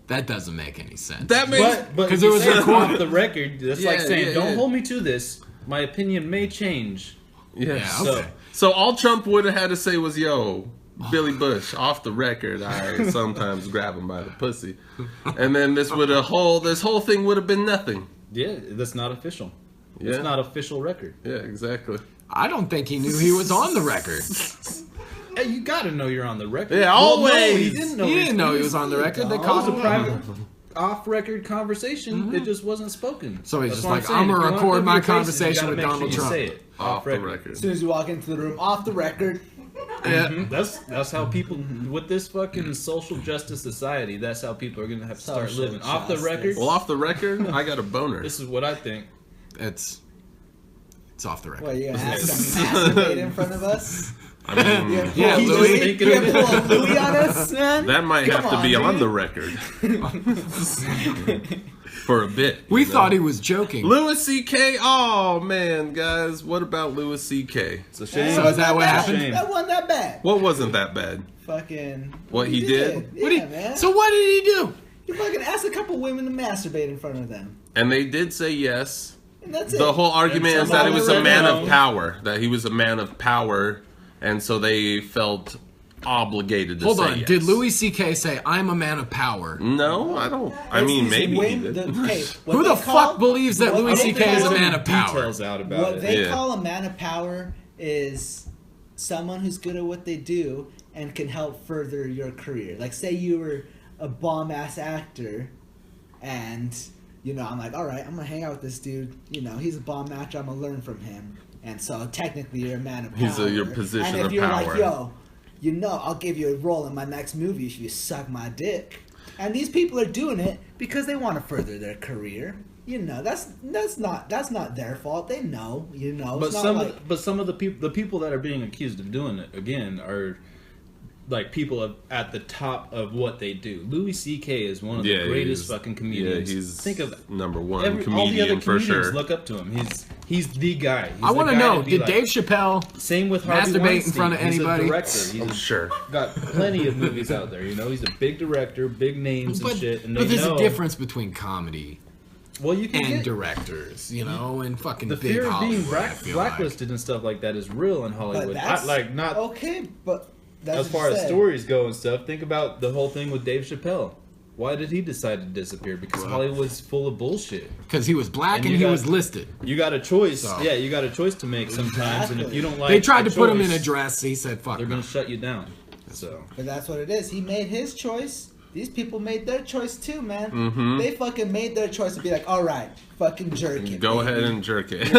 [SPEAKER 2] That doesn't make any sense.
[SPEAKER 1] That makes
[SPEAKER 4] But
[SPEAKER 2] 'Cause
[SPEAKER 4] if you
[SPEAKER 2] it was
[SPEAKER 4] say it's
[SPEAKER 2] recorded.
[SPEAKER 4] off the record. That's
[SPEAKER 1] Yeah,
[SPEAKER 4] like saying,
[SPEAKER 1] yeah,
[SPEAKER 4] "Don't
[SPEAKER 1] yeah.
[SPEAKER 4] hold me to this. My opinion may change."
[SPEAKER 1] yeah.
[SPEAKER 2] Yeah,
[SPEAKER 4] So,
[SPEAKER 2] okay.
[SPEAKER 1] So all Trump would have had to say was, "Yo, Billy Bush, off the record, I sometimes grab him by the pussy," and then this whole thing would have been nothing.
[SPEAKER 4] yeah, that's not official.
[SPEAKER 1] Yeah.
[SPEAKER 4] It's not official record.
[SPEAKER 1] Yeah, exactly.
[SPEAKER 2] I don't think he knew he was on the record.
[SPEAKER 4] Hey, you got to know you're on the record.
[SPEAKER 1] Yeah,
[SPEAKER 4] Well, no,
[SPEAKER 1] always.
[SPEAKER 4] he didn't know.
[SPEAKER 2] He didn't know he was on the record. They
[SPEAKER 3] It
[SPEAKER 4] It
[SPEAKER 2] called
[SPEAKER 4] was a
[SPEAKER 2] him.
[SPEAKER 4] private, off-record conversation. It just wasn't spoken.
[SPEAKER 2] So he's
[SPEAKER 4] That's
[SPEAKER 2] just
[SPEAKER 4] what
[SPEAKER 2] like,
[SPEAKER 4] saying.
[SPEAKER 2] I'm gonna
[SPEAKER 4] If you wanna
[SPEAKER 2] record
[SPEAKER 4] cover
[SPEAKER 2] my
[SPEAKER 4] your bases, you
[SPEAKER 2] conversation
[SPEAKER 4] gotta
[SPEAKER 2] with
[SPEAKER 4] make sure
[SPEAKER 2] Donald
[SPEAKER 4] you
[SPEAKER 2] Trump.
[SPEAKER 4] Say it
[SPEAKER 1] Off the record.
[SPEAKER 3] As soon as you walk into the room, off the record.
[SPEAKER 2] Yeah.
[SPEAKER 4] That's how people with this fucking social justice society. That's how people are gonna have to start
[SPEAKER 3] Social
[SPEAKER 4] living off the
[SPEAKER 3] justice.
[SPEAKER 4] record.
[SPEAKER 1] Well, off the record, I got a boner.
[SPEAKER 4] This is what I think.
[SPEAKER 2] It's off the record.
[SPEAKER 3] What, you gonna ask them to masturbate in front of us?
[SPEAKER 1] I mean,
[SPEAKER 2] Yeah,
[SPEAKER 3] You
[SPEAKER 2] Louis.
[SPEAKER 3] just- you gonna pull a Louis on us, man?
[SPEAKER 1] that might
[SPEAKER 3] Come
[SPEAKER 1] have to
[SPEAKER 3] on,
[SPEAKER 1] be on
[SPEAKER 3] dude.
[SPEAKER 1] the record for a bit.
[SPEAKER 2] We
[SPEAKER 1] you know?
[SPEAKER 2] thought he was joking.
[SPEAKER 1] Louis C.K. Oh man, guys, what about Louis C.K.?
[SPEAKER 4] It's a shame.
[SPEAKER 2] So is that what happened?
[SPEAKER 4] Shame.
[SPEAKER 3] That wasn't that bad.
[SPEAKER 1] What wasn't that bad?
[SPEAKER 3] Fucking.
[SPEAKER 1] What he did?
[SPEAKER 3] Yeah,
[SPEAKER 2] What did
[SPEAKER 3] man.
[SPEAKER 2] So what did he do?
[SPEAKER 3] He fucking asked a couple women to masturbate in front of them.
[SPEAKER 1] And they did say yes.
[SPEAKER 3] And that's it.
[SPEAKER 1] The whole argument
[SPEAKER 4] And
[SPEAKER 1] is that he was a
[SPEAKER 4] someone
[SPEAKER 1] man
[SPEAKER 4] already
[SPEAKER 1] of power. That he was a man of power, and so they felt obligated to
[SPEAKER 2] Hold
[SPEAKER 1] say
[SPEAKER 2] on.
[SPEAKER 1] yes.
[SPEAKER 2] Did Louis C.K. say, I'm a man of power?
[SPEAKER 1] No, I don't. I
[SPEAKER 3] It's
[SPEAKER 1] mean,
[SPEAKER 3] these
[SPEAKER 1] maybe he
[SPEAKER 3] women-
[SPEAKER 1] did.
[SPEAKER 3] hey, what
[SPEAKER 2] Who
[SPEAKER 3] they
[SPEAKER 2] the
[SPEAKER 3] call-
[SPEAKER 2] fuck believes that
[SPEAKER 3] what
[SPEAKER 2] Louis
[SPEAKER 3] they
[SPEAKER 2] C.K. is a
[SPEAKER 3] call-
[SPEAKER 2] man of power?
[SPEAKER 4] Details out about
[SPEAKER 3] What
[SPEAKER 4] it.
[SPEAKER 3] they
[SPEAKER 1] Yeah.
[SPEAKER 3] call a man of power is someone who's good at what they do and can help further your career. Like, say you were a bomb ass actor, and I'm like, all right, I'm gonna hang out with this dude. He's a bomb actor. I'm gonna learn from him. And so technically, you're a man of power.
[SPEAKER 1] He's your position
[SPEAKER 3] and if
[SPEAKER 1] of
[SPEAKER 3] you're
[SPEAKER 1] power.
[SPEAKER 3] like, yo, I'll give you a role in my next movie if you suck my dick. And these people are doing it because they want to further their career. That's not their fault. They know.
[SPEAKER 4] But
[SPEAKER 3] It's not
[SPEAKER 4] some of the people that are being accused of doing it again are like people at the top of what they do. Louis C.K. is one of the greatest fucking comedians.
[SPEAKER 1] Yeah, he's
[SPEAKER 4] Think of
[SPEAKER 1] number one
[SPEAKER 4] all the
[SPEAKER 1] comedian
[SPEAKER 4] other
[SPEAKER 1] for
[SPEAKER 4] comedians
[SPEAKER 1] sure.
[SPEAKER 4] look up to him. He's the guy. He's
[SPEAKER 2] I
[SPEAKER 4] the
[SPEAKER 2] want to
[SPEAKER 4] guy
[SPEAKER 2] know,
[SPEAKER 4] be
[SPEAKER 2] did
[SPEAKER 4] like-
[SPEAKER 2] Dave Chappelle
[SPEAKER 4] Same with Harvey
[SPEAKER 2] masturbate in
[SPEAKER 4] Weinstein.
[SPEAKER 2] front of
[SPEAKER 4] He's
[SPEAKER 2] anybody?
[SPEAKER 4] a director. He's
[SPEAKER 1] I'm sure.
[SPEAKER 4] got plenty of movies out there. He's a big director, big names and shit. And
[SPEAKER 2] but
[SPEAKER 4] they
[SPEAKER 2] there's
[SPEAKER 4] know.
[SPEAKER 2] a difference between comedy
[SPEAKER 4] Well, you can
[SPEAKER 2] and
[SPEAKER 4] get
[SPEAKER 2] directors, and fucking
[SPEAKER 4] the
[SPEAKER 2] big
[SPEAKER 4] fear of being
[SPEAKER 2] Hollywood, I feel
[SPEAKER 4] blacklisted and stuff like that is real in Hollywood.
[SPEAKER 3] that's
[SPEAKER 4] Not
[SPEAKER 3] okay, but that's
[SPEAKER 4] as
[SPEAKER 3] what
[SPEAKER 4] far
[SPEAKER 3] you
[SPEAKER 4] as
[SPEAKER 3] said.
[SPEAKER 4] stories go and stuff. Think about the whole thing with Dave Chappelle. Why did he decide to disappear? Because Hollywood's full of bullshit.
[SPEAKER 2] Because he was black
[SPEAKER 4] And
[SPEAKER 2] and
[SPEAKER 4] you
[SPEAKER 2] he
[SPEAKER 4] got-
[SPEAKER 2] was listed.
[SPEAKER 4] You got a choice.
[SPEAKER 2] So-
[SPEAKER 4] Yeah, you got a choice to make sometimes, and if you don't like,
[SPEAKER 2] They tried
[SPEAKER 4] the
[SPEAKER 2] to put him in
[SPEAKER 4] choice,
[SPEAKER 2] a dress. He said, fuck
[SPEAKER 4] They're
[SPEAKER 2] no.
[SPEAKER 4] gonna shut you down. So
[SPEAKER 3] But that's what it is. He made his choice. These people made their choice too, man.
[SPEAKER 1] Mm-hmm.
[SPEAKER 3] They fucking made their choice to be like, all right, fucking jerk it.
[SPEAKER 1] Go
[SPEAKER 3] baby."
[SPEAKER 1] ahead and jerk it.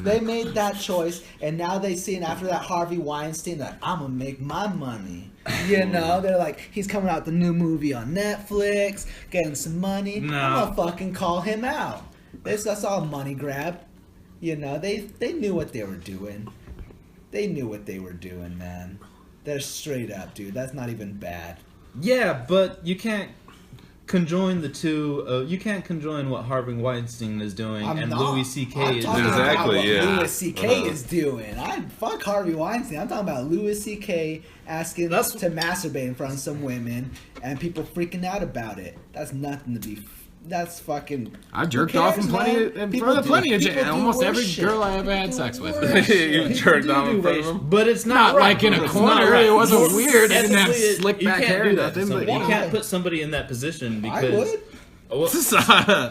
[SPEAKER 3] They made that choice, and now they see, and after that Harvey Weinstein, like, I'm gonna make my money. They're like, he's coming out with a new movie on Netflix, getting some money.
[SPEAKER 4] No.
[SPEAKER 3] I'm gonna fucking call him out. That's all a money grab. They knew what they were doing. They knew what they were doing, man. They're straight up, dude. That's not even bad.
[SPEAKER 4] yeah, but you can't conjoin the two. You can't conjoin what Harvey Weinstein is doing
[SPEAKER 3] I'm
[SPEAKER 4] and
[SPEAKER 3] not.
[SPEAKER 4] Louis C.K.
[SPEAKER 3] I'm
[SPEAKER 4] is
[SPEAKER 3] talking
[SPEAKER 4] doing.
[SPEAKER 3] about
[SPEAKER 1] Exactly,
[SPEAKER 3] what
[SPEAKER 1] yeah.
[SPEAKER 3] Louis C.K. is doing. Fuck Harvey Weinstein. I'm talking about Louis C.K. asking
[SPEAKER 4] That's-
[SPEAKER 3] to masturbate in front of some women and people freaking out about it. That's nothing to be. That's fucking.
[SPEAKER 2] I jerked
[SPEAKER 3] who
[SPEAKER 2] off
[SPEAKER 3] cares,
[SPEAKER 2] in plenty
[SPEAKER 3] man?
[SPEAKER 2] of, in
[SPEAKER 3] People
[SPEAKER 2] front of
[SPEAKER 3] do-
[SPEAKER 2] plenty of
[SPEAKER 3] people do
[SPEAKER 2] almost
[SPEAKER 3] worse
[SPEAKER 2] every
[SPEAKER 3] shit.
[SPEAKER 2] girl I ever
[SPEAKER 3] People
[SPEAKER 2] had
[SPEAKER 3] do
[SPEAKER 2] sex with.
[SPEAKER 3] worse
[SPEAKER 1] You
[SPEAKER 3] shit.
[SPEAKER 1] jerked
[SPEAKER 4] Do
[SPEAKER 1] off in
[SPEAKER 4] do
[SPEAKER 1] front of
[SPEAKER 4] ways,
[SPEAKER 1] him.
[SPEAKER 4] but it's
[SPEAKER 2] Not
[SPEAKER 4] not,
[SPEAKER 2] like in a
[SPEAKER 4] It's
[SPEAKER 2] corner.
[SPEAKER 4] not right.
[SPEAKER 2] It wasn't
[SPEAKER 4] You're-
[SPEAKER 2] weird. It didn't have
[SPEAKER 4] ethically,
[SPEAKER 2] slick
[SPEAKER 4] you
[SPEAKER 2] back
[SPEAKER 4] can't
[SPEAKER 2] hair
[SPEAKER 4] do
[SPEAKER 2] or
[SPEAKER 4] that to
[SPEAKER 2] nothing, but
[SPEAKER 4] somebody. You
[SPEAKER 3] Why?
[SPEAKER 4] can't put somebody in that position
[SPEAKER 3] I
[SPEAKER 4] because.
[SPEAKER 3] would.
[SPEAKER 4] Well,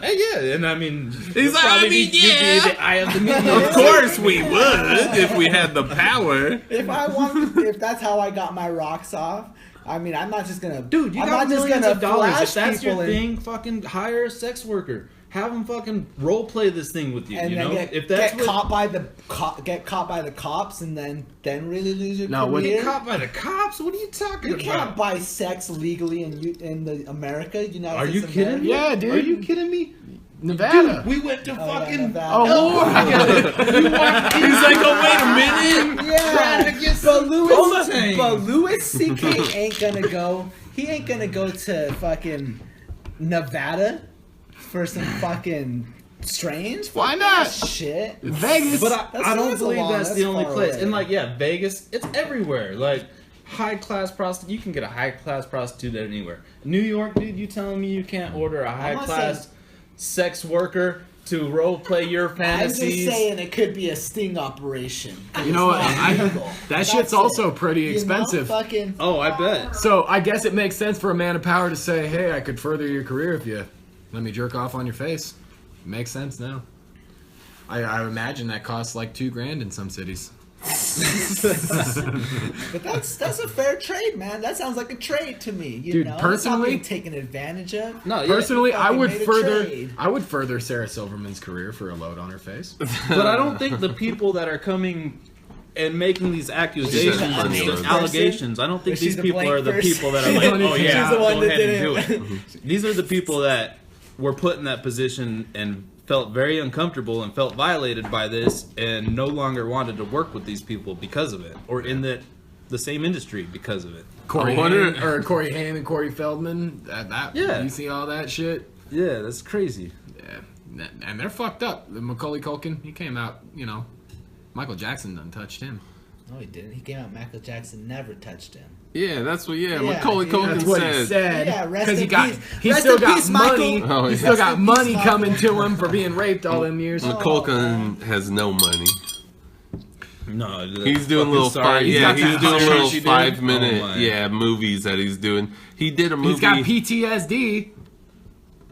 [SPEAKER 4] yeah, and I mean,
[SPEAKER 1] He's like,
[SPEAKER 4] probably
[SPEAKER 1] I mean,
[SPEAKER 4] you'd be
[SPEAKER 1] yeah.
[SPEAKER 4] the eye of the media.
[SPEAKER 1] Of course we would if we had the power.
[SPEAKER 3] If I want, if that's how I got my rocks off, I mean, I'm not just gonna.
[SPEAKER 4] Dude, you
[SPEAKER 3] I'm
[SPEAKER 4] got
[SPEAKER 3] not just
[SPEAKER 4] millions
[SPEAKER 3] gonna
[SPEAKER 4] of dollars.
[SPEAKER 3] flash
[SPEAKER 4] If that's your
[SPEAKER 3] people and-
[SPEAKER 4] thing, fucking hire a sex worker. Have them fucking role play this thing with you.
[SPEAKER 3] And
[SPEAKER 4] You
[SPEAKER 3] then
[SPEAKER 4] know,
[SPEAKER 3] get,
[SPEAKER 4] if that's
[SPEAKER 3] get
[SPEAKER 4] what,
[SPEAKER 3] caught by the cops, and then really lose your
[SPEAKER 2] No, what-
[SPEAKER 3] career.
[SPEAKER 4] get caught by the cops. What are you talking
[SPEAKER 3] You can't
[SPEAKER 4] about?
[SPEAKER 3] buy sex legally in the America, United
[SPEAKER 4] Are
[SPEAKER 3] States
[SPEAKER 4] you
[SPEAKER 3] of
[SPEAKER 4] kidding me?
[SPEAKER 3] America.
[SPEAKER 2] Yeah, dude.
[SPEAKER 4] Are you kidding me?
[SPEAKER 2] Nevada.
[SPEAKER 4] Dude, we went to
[SPEAKER 3] Yeah,
[SPEAKER 4] fucking.
[SPEAKER 3] Nevada.
[SPEAKER 2] Oh,
[SPEAKER 4] He's like, oh wait a minute.
[SPEAKER 3] Yeah,
[SPEAKER 4] Trying to get
[SPEAKER 3] but
[SPEAKER 4] some
[SPEAKER 3] Louis,
[SPEAKER 4] Wu-Tang.
[SPEAKER 3] but Louis C.K. ain't gonna go. He ain't gonna go to fucking Nevada for some fucking strange.
[SPEAKER 2] Why
[SPEAKER 3] Fuck
[SPEAKER 2] not?
[SPEAKER 3] that shit.
[SPEAKER 2] Vegas.
[SPEAKER 4] But I don't
[SPEAKER 3] That's
[SPEAKER 4] believe
[SPEAKER 3] long-
[SPEAKER 4] that's the
[SPEAKER 3] that's
[SPEAKER 4] only
[SPEAKER 3] far
[SPEAKER 4] place.
[SPEAKER 3] away.
[SPEAKER 4] And like, yeah, Vegas, it's everywhere. Like, high class prostitute, you can get a high class prostitute anywhere. New York, dude, you telling me you can't order a high
[SPEAKER 3] not
[SPEAKER 4] class sex worker to role play your
[SPEAKER 3] I'm
[SPEAKER 4] fantasies?
[SPEAKER 3] just saying it could be a sting operation.
[SPEAKER 2] You know what?
[SPEAKER 3] It's not legal.
[SPEAKER 2] That
[SPEAKER 3] That's
[SPEAKER 2] shit's
[SPEAKER 3] it.
[SPEAKER 2] also pretty
[SPEAKER 3] You know,
[SPEAKER 2] expensive.
[SPEAKER 3] fucking.
[SPEAKER 4] Oh, I bet.
[SPEAKER 2] So I guess it makes sense for a man of power to say, "Hey, I could further your career if you let me jerk off on your face." Makes sense now. I imagine that costs like $2,000 in some cities.
[SPEAKER 3] But that's a fair trade, man. That sounds like a trade to me. You
[SPEAKER 2] Dude,
[SPEAKER 3] know?
[SPEAKER 2] personally-
[SPEAKER 3] It's not being taken advantage of.
[SPEAKER 4] No, yeah.
[SPEAKER 2] Personally, I
[SPEAKER 3] fucking
[SPEAKER 2] would
[SPEAKER 3] made a
[SPEAKER 2] further
[SPEAKER 3] trade.
[SPEAKER 2] Sarah Silverman's career for a load on her face.
[SPEAKER 4] But I don't think the people that are coming and making these accusations,
[SPEAKER 1] She's the funny
[SPEAKER 4] and
[SPEAKER 1] one.
[SPEAKER 4] allegations, I don't think
[SPEAKER 3] Or she's
[SPEAKER 4] these
[SPEAKER 3] the
[SPEAKER 4] people
[SPEAKER 3] blank
[SPEAKER 4] are the
[SPEAKER 3] person.
[SPEAKER 4] people that are
[SPEAKER 3] She's
[SPEAKER 4] like,
[SPEAKER 3] the
[SPEAKER 4] oh
[SPEAKER 3] one-
[SPEAKER 4] yeah,
[SPEAKER 3] she's the one
[SPEAKER 4] go
[SPEAKER 3] that
[SPEAKER 4] ahead and do
[SPEAKER 3] did
[SPEAKER 4] it. These are the people that were put in that position and felt very uncomfortable and felt violated by this and no longer wanted to work with these people because of it, or in the same industry because of it.
[SPEAKER 2] Corey
[SPEAKER 1] I wonder-
[SPEAKER 2] Haim, or Corey Haim and Corey Feldman. That
[SPEAKER 4] Yeah.
[SPEAKER 2] you see all that shit.
[SPEAKER 4] Yeah, that's crazy.
[SPEAKER 2] Yeah, and they're fucked up. The Macaulay Culkin, he came out. You know, Michael Jackson done touched him.
[SPEAKER 3] No, he didn't. He came out. Michael Jackson never touched him.
[SPEAKER 1] Yeah, that's what. Yeah,
[SPEAKER 3] Yeah,
[SPEAKER 1] Macaulay
[SPEAKER 3] dude,
[SPEAKER 1] Culkin
[SPEAKER 2] That's what he
[SPEAKER 1] said.
[SPEAKER 2] said.
[SPEAKER 3] Yeah, rest
[SPEAKER 2] Because he
[SPEAKER 3] in
[SPEAKER 2] got,
[SPEAKER 3] peace.
[SPEAKER 2] he
[SPEAKER 3] Rest
[SPEAKER 2] still
[SPEAKER 3] in
[SPEAKER 2] got
[SPEAKER 3] peace,
[SPEAKER 2] money.
[SPEAKER 3] Michael.
[SPEAKER 1] Oh,
[SPEAKER 2] He
[SPEAKER 1] yeah.
[SPEAKER 2] still got
[SPEAKER 3] Rest in
[SPEAKER 2] money
[SPEAKER 3] peace,
[SPEAKER 2] coming
[SPEAKER 3] Michael.
[SPEAKER 2] to him for being raped all them years.
[SPEAKER 1] Culkin has no money.
[SPEAKER 4] No,
[SPEAKER 1] He's doing little five.
[SPEAKER 2] He's
[SPEAKER 1] Yeah,
[SPEAKER 2] got
[SPEAKER 1] he's
[SPEAKER 2] that
[SPEAKER 1] doing
[SPEAKER 2] hush
[SPEAKER 1] little
[SPEAKER 2] hush, dude.
[SPEAKER 1] 5-minute.
[SPEAKER 4] Oh, my.
[SPEAKER 1] Yeah, movies that he's doing. He did a movie.
[SPEAKER 2] He's got PTSD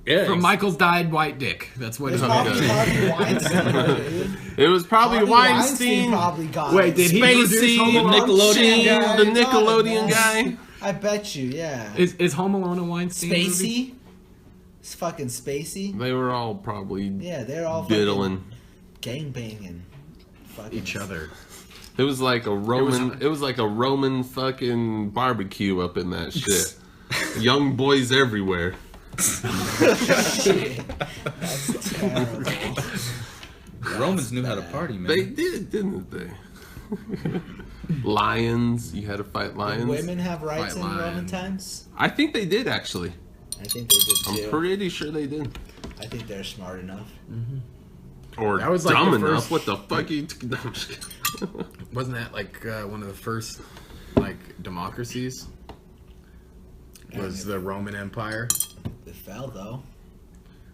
[SPEAKER 4] yeah,
[SPEAKER 2] from Michael's died white dick. That's what
[SPEAKER 3] It's
[SPEAKER 2] he's
[SPEAKER 3] probably
[SPEAKER 2] doing.
[SPEAKER 3] Harvey Weinstein, dude.
[SPEAKER 1] It was probably
[SPEAKER 3] Harvey
[SPEAKER 1] Weinstein.
[SPEAKER 3] probably got
[SPEAKER 2] Wait,
[SPEAKER 3] it.
[SPEAKER 2] did he produce
[SPEAKER 1] Spacey,
[SPEAKER 2] Home Alone?
[SPEAKER 4] Nickelodeon
[SPEAKER 1] Sheen,
[SPEAKER 3] guy.
[SPEAKER 1] the
[SPEAKER 3] You got it,
[SPEAKER 1] Nickelodeon
[SPEAKER 3] man.
[SPEAKER 1] guy.
[SPEAKER 3] I bet you, yeah.
[SPEAKER 2] Is Home Alone a Weinstein movie?
[SPEAKER 3] Spacey? It's fucking Spacey.
[SPEAKER 1] They were all probably
[SPEAKER 3] Yeah, they're all
[SPEAKER 1] diddling.
[SPEAKER 3] fucking gangbanging. Fucking
[SPEAKER 2] Each other.
[SPEAKER 1] It was like a Roman. It was like a Roman fucking barbecue up in that shit. Young boys everywhere.
[SPEAKER 3] shit. That's terrible.
[SPEAKER 4] Romans knew how to party, man.
[SPEAKER 1] They did, didn't they? Lions. You had to fight lions.
[SPEAKER 3] Women have rights
[SPEAKER 2] White
[SPEAKER 3] in Roman
[SPEAKER 2] lion.
[SPEAKER 3] times?
[SPEAKER 1] I think they did actually.
[SPEAKER 3] I think they did
[SPEAKER 1] I'm
[SPEAKER 3] too.
[SPEAKER 1] pretty sure they did.
[SPEAKER 3] I think they're smart enough.
[SPEAKER 1] Or
[SPEAKER 2] That was like
[SPEAKER 1] dumb
[SPEAKER 2] the
[SPEAKER 1] enough.
[SPEAKER 2] first-
[SPEAKER 1] What the fuck? No, I'm just kidding.
[SPEAKER 2] Wasn't that like one of the first like democracies? Was the Roman Empire?
[SPEAKER 3] It fell though.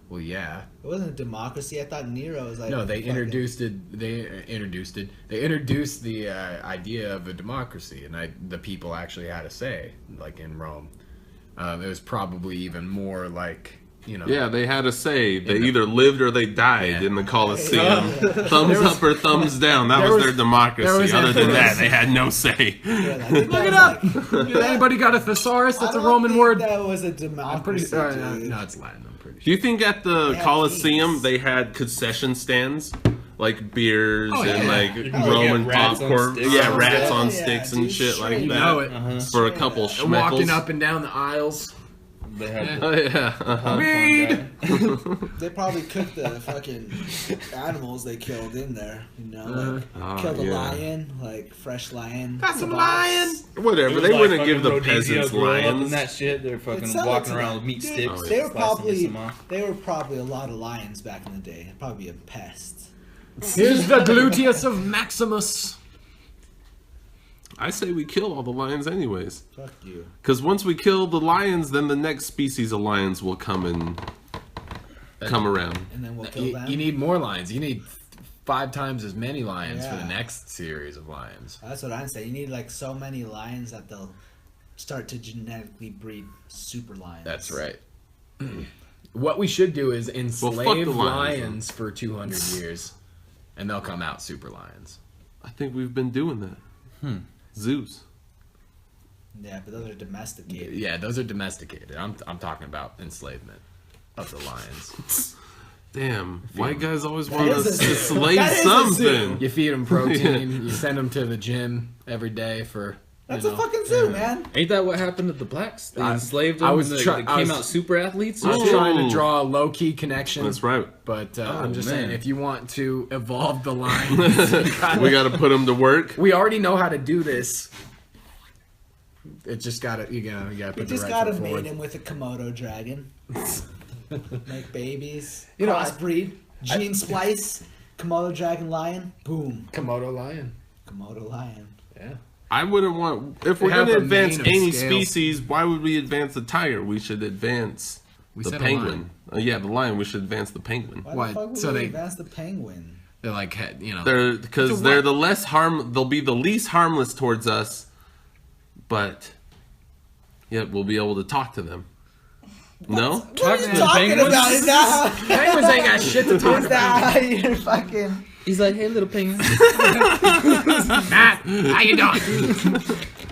[SPEAKER 2] Well, yeah.
[SPEAKER 3] It wasn't a democracy. I thought Nero was like.
[SPEAKER 2] No, they
[SPEAKER 3] fucking-
[SPEAKER 2] introduced it. They introduced the idea of a democracy, and the people actually had a say, like in Rome. It was probably even more like, you know.
[SPEAKER 1] Yeah, they had a say. They
[SPEAKER 2] the-
[SPEAKER 1] either lived or they died
[SPEAKER 2] Yeah.
[SPEAKER 1] in the Colosseum. Thumbs
[SPEAKER 2] There was-
[SPEAKER 1] up or thumbs down. That
[SPEAKER 2] there
[SPEAKER 1] was,
[SPEAKER 2] was-
[SPEAKER 1] their democracy.
[SPEAKER 2] there was
[SPEAKER 1] Other than
[SPEAKER 2] influence.
[SPEAKER 1] that, they had no say.
[SPEAKER 3] Yeah, I think
[SPEAKER 2] Look
[SPEAKER 3] that
[SPEAKER 2] it
[SPEAKER 3] was
[SPEAKER 2] up.
[SPEAKER 3] like-
[SPEAKER 2] Anybody got a thesaurus?
[SPEAKER 3] I
[SPEAKER 2] That's a
[SPEAKER 3] don't
[SPEAKER 2] Roman
[SPEAKER 3] think
[SPEAKER 2] word.
[SPEAKER 3] That was a
[SPEAKER 2] I'm pretty
[SPEAKER 3] democracy.
[SPEAKER 2] sure.
[SPEAKER 3] dude.
[SPEAKER 2] No, it's Latin. I'm pretty
[SPEAKER 1] Do
[SPEAKER 2] sure.
[SPEAKER 1] you think at the
[SPEAKER 3] Yeah,
[SPEAKER 1] Colosseum
[SPEAKER 3] geez.
[SPEAKER 1] they had concession stands? Like beers
[SPEAKER 2] Oh,
[SPEAKER 1] and
[SPEAKER 2] yeah.
[SPEAKER 1] like
[SPEAKER 4] You
[SPEAKER 3] can
[SPEAKER 1] Roman
[SPEAKER 4] get rats on
[SPEAKER 1] popcorn.
[SPEAKER 4] sticks.
[SPEAKER 1] Yeah,
[SPEAKER 3] Oh,
[SPEAKER 1] rats
[SPEAKER 3] yeah,
[SPEAKER 1] on
[SPEAKER 3] yeah,
[SPEAKER 1] sticks and
[SPEAKER 3] dude,
[SPEAKER 1] shit like
[SPEAKER 3] straight
[SPEAKER 1] that.
[SPEAKER 2] You know it.
[SPEAKER 1] For a couple
[SPEAKER 3] Straight
[SPEAKER 1] schmeckles.
[SPEAKER 2] Walking up and down the aisles.
[SPEAKER 4] They had
[SPEAKER 1] Oh yeah. Uh-huh.
[SPEAKER 2] Weed.
[SPEAKER 3] They probably cooked the fucking animals they killed in there. You know, like killed a
[SPEAKER 1] yeah.
[SPEAKER 3] lion, like fresh lion.
[SPEAKER 2] That's a
[SPEAKER 3] kebabs.
[SPEAKER 2] lion.
[SPEAKER 1] Whatever. They wouldn't give the peasants
[SPEAKER 4] And
[SPEAKER 1] lions.
[SPEAKER 4] that shit. They're fucking
[SPEAKER 3] It's similar
[SPEAKER 4] walking
[SPEAKER 3] to
[SPEAKER 4] around
[SPEAKER 3] that.
[SPEAKER 4] with meat
[SPEAKER 3] Dude,
[SPEAKER 4] sticks.
[SPEAKER 3] They were
[SPEAKER 4] slicing
[SPEAKER 3] probably
[SPEAKER 4] some off.
[SPEAKER 3] a lot of lions back in the day. It'd probably be a pest.
[SPEAKER 2] Here's the gluteus of Maximus.
[SPEAKER 1] I say we kill all the lions anyways.
[SPEAKER 3] Fuck you.
[SPEAKER 1] Because once we kill the lions, then the next species of lions will come around.
[SPEAKER 3] And then we'll kill
[SPEAKER 2] You,
[SPEAKER 3] them.
[SPEAKER 2] you need more lions. You need 5 times as many lions for the
[SPEAKER 3] Yeah.
[SPEAKER 2] next series of lions.
[SPEAKER 3] That's what I'm saying. You need like so many lions that they'll start to genetically breed super lions.
[SPEAKER 2] That's right. What we should do is enslave
[SPEAKER 1] fuck the lions,
[SPEAKER 2] lions for 200 years, and they'll come out super lions.
[SPEAKER 1] I think we've been doing that. Zoos.
[SPEAKER 3] Yeah, but those are domesticated.
[SPEAKER 2] Yeah, those are domesticated. I'm talking about enslavement of the lions.
[SPEAKER 1] Damn, white guys always want
[SPEAKER 3] is
[SPEAKER 1] us
[SPEAKER 3] a
[SPEAKER 1] to
[SPEAKER 3] zoo.
[SPEAKER 1] slave
[SPEAKER 3] That is a
[SPEAKER 1] something.
[SPEAKER 2] You feed them protein. You send them to the gym every day for.
[SPEAKER 3] That's a fucking zoo, man.
[SPEAKER 4] Ain't that what happened to the blacks? They
[SPEAKER 2] I-
[SPEAKER 4] enslaved them.
[SPEAKER 2] I was
[SPEAKER 4] and they,
[SPEAKER 2] try-
[SPEAKER 4] they
[SPEAKER 2] I
[SPEAKER 4] came
[SPEAKER 2] was-
[SPEAKER 4] out super athletes.
[SPEAKER 2] I was
[SPEAKER 1] Ooh.
[SPEAKER 2] trying to draw a low key connection.
[SPEAKER 1] That's right.
[SPEAKER 2] But I'm just saying,
[SPEAKER 4] man.
[SPEAKER 2] if you want to evolve the line,
[SPEAKER 1] We got to put them to work.
[SPEAKER 2] we already know how to do this. It just gotta you gotta
[SPEAKER 3] We
[SPEAKER 2] put the
[SPEAKER 3] just
[SPEAKER 2] right
[SPEAKER 3] gotta
[SPEAKER 2] foot
[SPEAKER 3] mate
[SPEAKER 2] forward.
[SPEAKER 3] him with a Komodo dragon. Make babies.
[SPEAKER 2] You know,
[SPEAKER 3] Crossbreed. Gene splice. Komodo dragon lion. Boom.
[SPEAKER 2] Komodo lion.
[SPEAKER 3] Komodo lion.
[SPEAKER 2] Yeah.
[SPEAKER 1] I wouldn't want. If we're
[SPEAKER 2] They have
[SPEAKER 1] going to
[SPEAKER 2] a
[SPEAKER 1] advance
[SPEAKER 2] mane of
[SPEAKER 1] any
[SPEAKER 2] scales.
[SPEAKER 1] species, why would we advance the tiger? We should advance
[SPEAKER 2] We
[SPEAKER 1] the
[SPEAKER 2] said a
[SPEAKER 1] penguin. Yeah, the lion. We should advance the penguin.
[SPEAKER 3] Why
[SPEAKER 2] Why?
[SPEAKER 3] the fuck would
[SPEAKER 2] So
[SPEAKER 3] we
[SPEAKER 2] they-
[SPEAKER 3] advance the penguin?
[SPEAKER 2] They're like you know.
[SPEAKER 1] They're because
[SPEAKER 2] So
[SPEAKER 1] they're
[SPEAKER 2] what?
[SPEAKER 1] the less harm. They'll be the least harmless towards us, but yet we'll be able to talk to them. No,
[SPEAKER 3] What are
[SPEAKER 4] to
[SPEAKER 3] you
[SPEAKER 4] the
[SPEAKER 3] talking
[SPEAKER 4] penguins?
[SPEAKER 3] about? Is that
[SPEAKER 2] Penguins ain't got shit to talk
[SPEAKER 3] is
[SPEAKER 2] about.
[SPEAKER 3] that how you're fucking...
[SPEAKER 4] He's like, hey, little penguin.
[SPEAKER 2] Matt, how you doing?